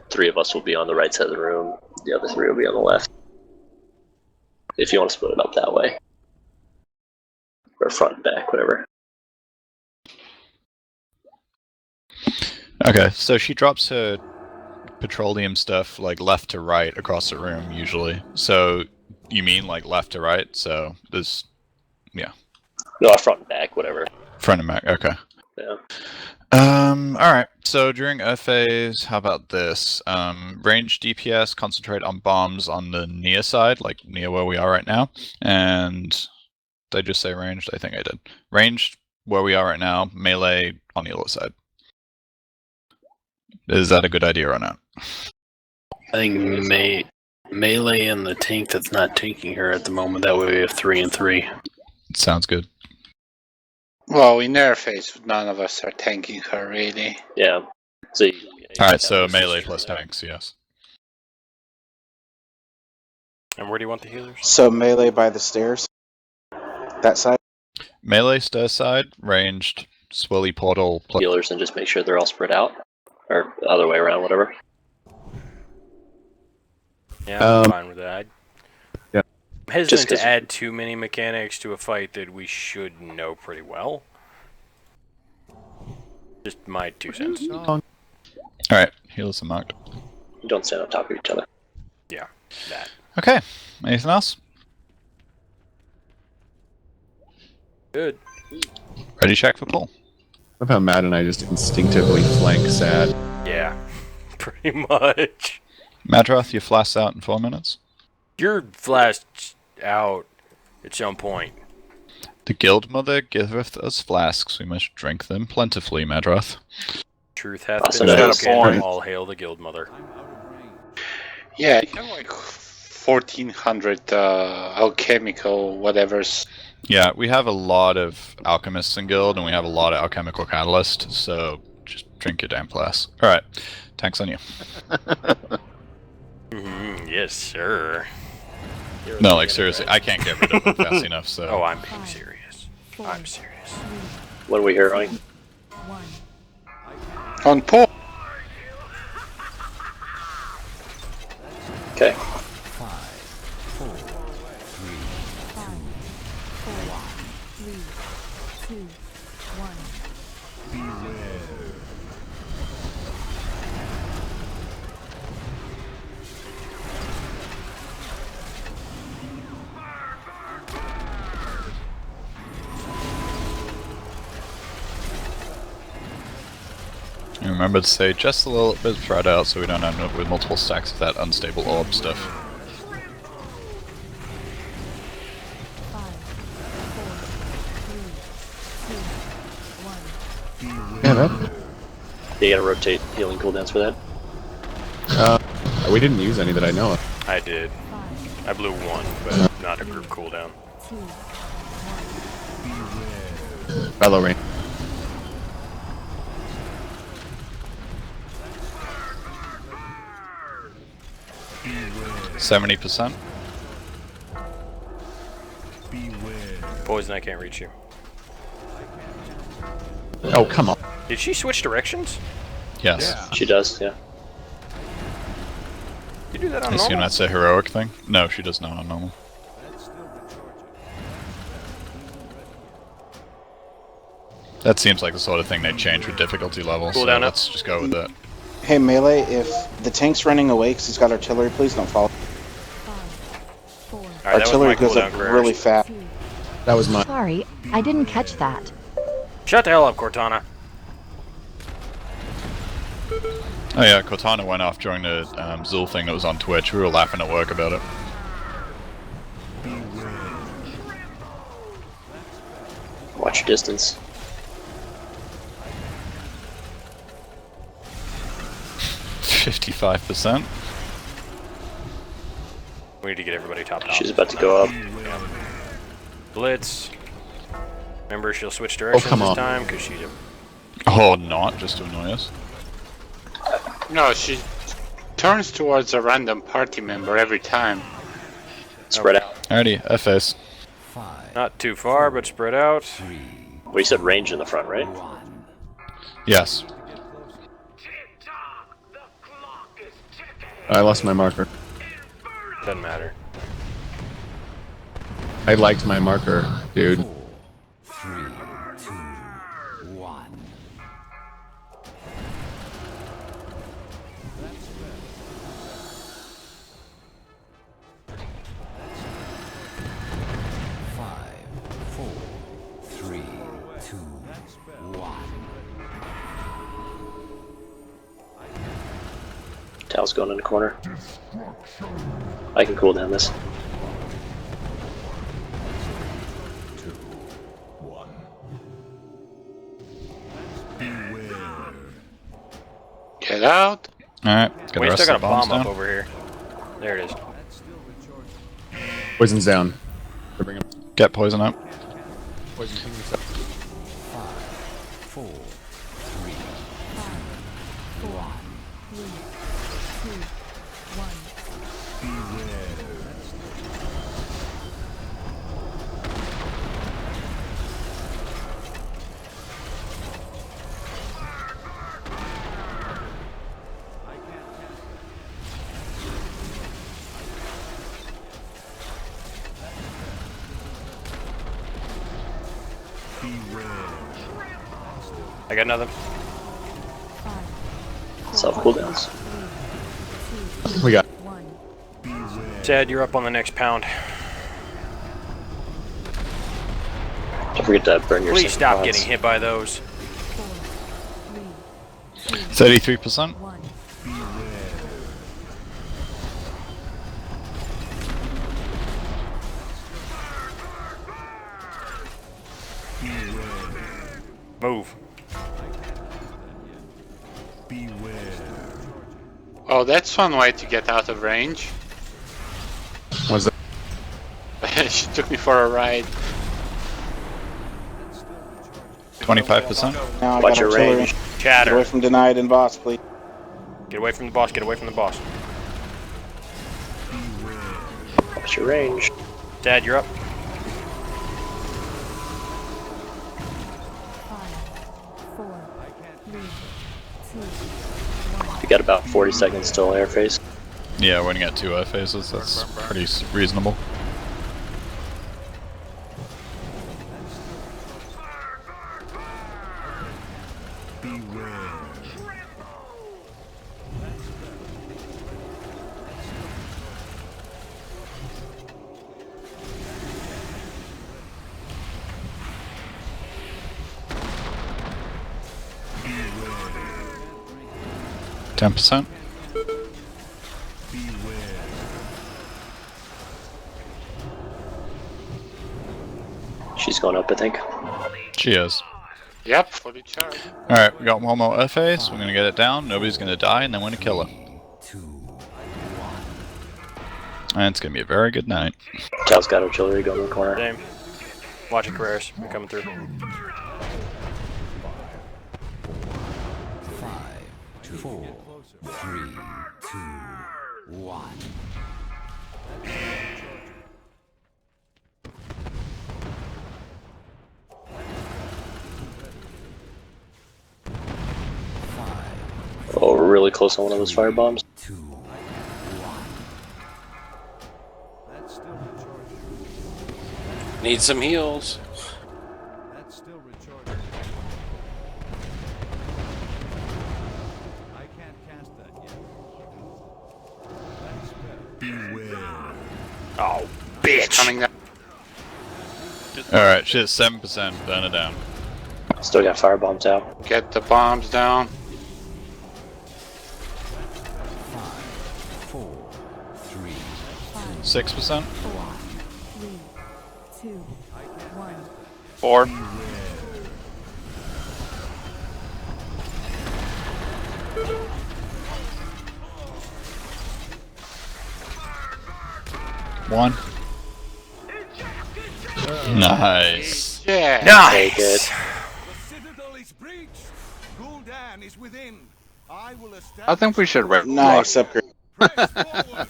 3 of us will be on the right side of the room, the other 3 will be on the left. If you want to split it up that way. Or front and back, whatever. Okay, so she drops her petroleum stuff like left to right across the room usually. So you mean like left to right? So there's, yeah. No, front and back, whatever. Front and back, okay. Yeah. Alright, so during Earth phase, how about this? Range DPS, concentrate on bombs on the near side, like near where we are right now. And did I just say ranged? I think I did. Ranged where we are right now, melee on the other side. Is that a good idea or not? I think melee and the tank that's not taking her at the moment. That way we have 3 and 3. Sounds good. Well, in their phase, none of us are tanking her really. Yeah. So Alright, so melee plus tanks, yes. And where do you want the healers? So melee by the stairs. That side. Melee stair side, ranged, swirly portal. healers and just make sure they're all spread out. Or the other way around, whatever. Yeah, I'm fine with that. Yeah. I'm hesitant to add too many mechanics to a fight that we should know pretty well. Just my 2 cents. Alright, healers are marked. Don't stand on top of each other. Yeah, that. Okay, anything else? Good. Ready, check for pull. Love how Matt and I just instinctively flank Sad. Yeah, pretty much. Mannaroth, you flash out in 4 minutes. You're flashed out at some point. The guild mother giveth us flasks, we must drink them plentifully, Mannaroth. Truth hath Also, been that's spoken. point. All hail the guild mother. Yeah, you have like 1400 alchemical whatever's. Yeah, we have a lot of alchemists in guild, and we have a lot of alchemical catalyst, so just drink your damn flask. Alright, tank's on you. Yes, sir. No, like seriously, I can't get rid of them fast enough, so... Oh, I'm being serious. I'm serious. What are we hearing? 1. On pull. Okay. 5, 4, 3, 2, 1. And remember to say just a little bit spread out so we don't end up with multiple stacks of that unstable orb stuff. 5, 4, 3, 2, 1. Yeah, that. You gotta rotate healing cooldowns for that. We didn't use any that I know of. I did. 5, I blew one, but not a group cooldown. 2, 1. Fellow rain. Beware. 70%. Poison, I can't reach you. Oh, come on. Did she switch directions? Yes. She does, yeah. You do that I on assume normal? that's a heroic thing? No, she does not on normal. That seems like the sort of thing they change with difficulty levels, so Cooldown up. let's just go with that. Hey, Melee, if the tank's running away because he's got artillery, please don't follow. 5, 4, Alright, that was Artillery my goes up cooldown for really hers. fast. 2. That was mine. Sorry, I didn't catch that. Shut the hell up, Cortana. Oh yeah, Cortana went off during the Zul thing that was on Twitch. We were laughing at work about it. Watch your distance. %. We need to get everybody topped off. She's about to go up. Blitz. Remember, she'll switch directions come this on. time because she's a. Oh, not just to annoy us. No, she turns towards a random party member every time. Spread out. Alrighty, F-face. Not too far, but spread out. Well, you said range in the front, right? Yes. I lost my marker. Doesn't matter. I liked my marker, dude. 3, 2, 1. Tal's going in the corner. I can cool down this. Get out. Alright, get We the rest still of got the a bombs bomb up down. over here. There it is. Poison's down. Bring him. Get poison up. Poison, ping yourself. 4, 3, 4, 3, 2, 1. I got nothing. 5, Self cooldowns. 3, 2, We got. 1. Sad, you're up on the next pound. forget to burn your Please second stop pods. getting hit by those. 33%. One. Move. Oh, that's one way to get out of range. Was that? She took me for a ride. 25%. Now I Watch got your artillery. range. Get away Chatter. from denied and boss, please. Get away from the boss. Get away from the boss. Watch your range. Dad, you're up. 5, 4, 3, 2, 1. You got about 40 seconds till air phase. Yeah, we're gonna get 2 air phases. That's pretty reasonable. Beware. 10%. She's going up, I think. She is. Yep, fully charged. Alright, we got one more air phase. We're gonna get it down. Nobody's gonna die, and then we're gonna kill her. And it's gonna be a very good night. Chow's got artillery going in the corner. Same. Watch it, Carreras. We're coming through. 5, 4, 3, 2, 1. Oh, we're really close on one of those fire bombs. 2, 1. That's still recharging. Need some heals. That's still recharging. I can't cast that yet. That spell. Beware. Oh, bitch. Coming down. Alright, she's 7%. Burn her down. Still got fire bombs out. Get the bombs down. 5, 4, 3, 6%. 4, 3, 2, 1. 4. One. Nice. Yeah. Take it. The citadel is breached. Gul'dan is within. I will establish. I think we should red Nice upgrade. Press forward.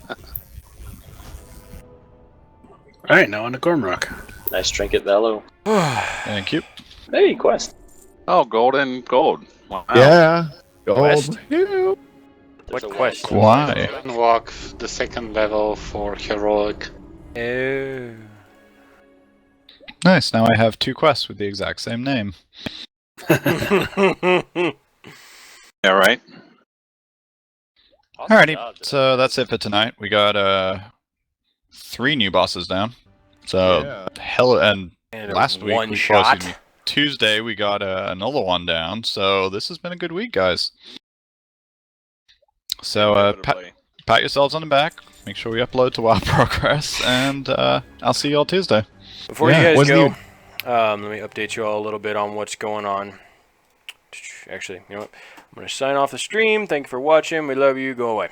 Alright, now on to Gormrock. Nice trinket, Velo. Thank you. Hey, quest. Oh, golden gold. Wow. Yeah. Gold. Quest. Woo. What There's a quest? Why? Unlock the second level for heroic. Oh. Nice, now I have 2 quests with the exact same name. Yeah, right? Awesome Alrighty, job. so that's it for tonight. We got 3 new bosses down. So, Yeah. hell, and And last week, one oh, shot. excuse me, Tuesday, we got another one down. So, this has been a good week, guys. So, pat yourselves on the back. Make sure we upload to our progress, and I'll see you all Tuesday. Before Yeah, you guys wasn't go, let me update you all a little bit on what's going on. Actually, you know what? I'm going to sign off the stream. Thank you for watching. We love you. Go away.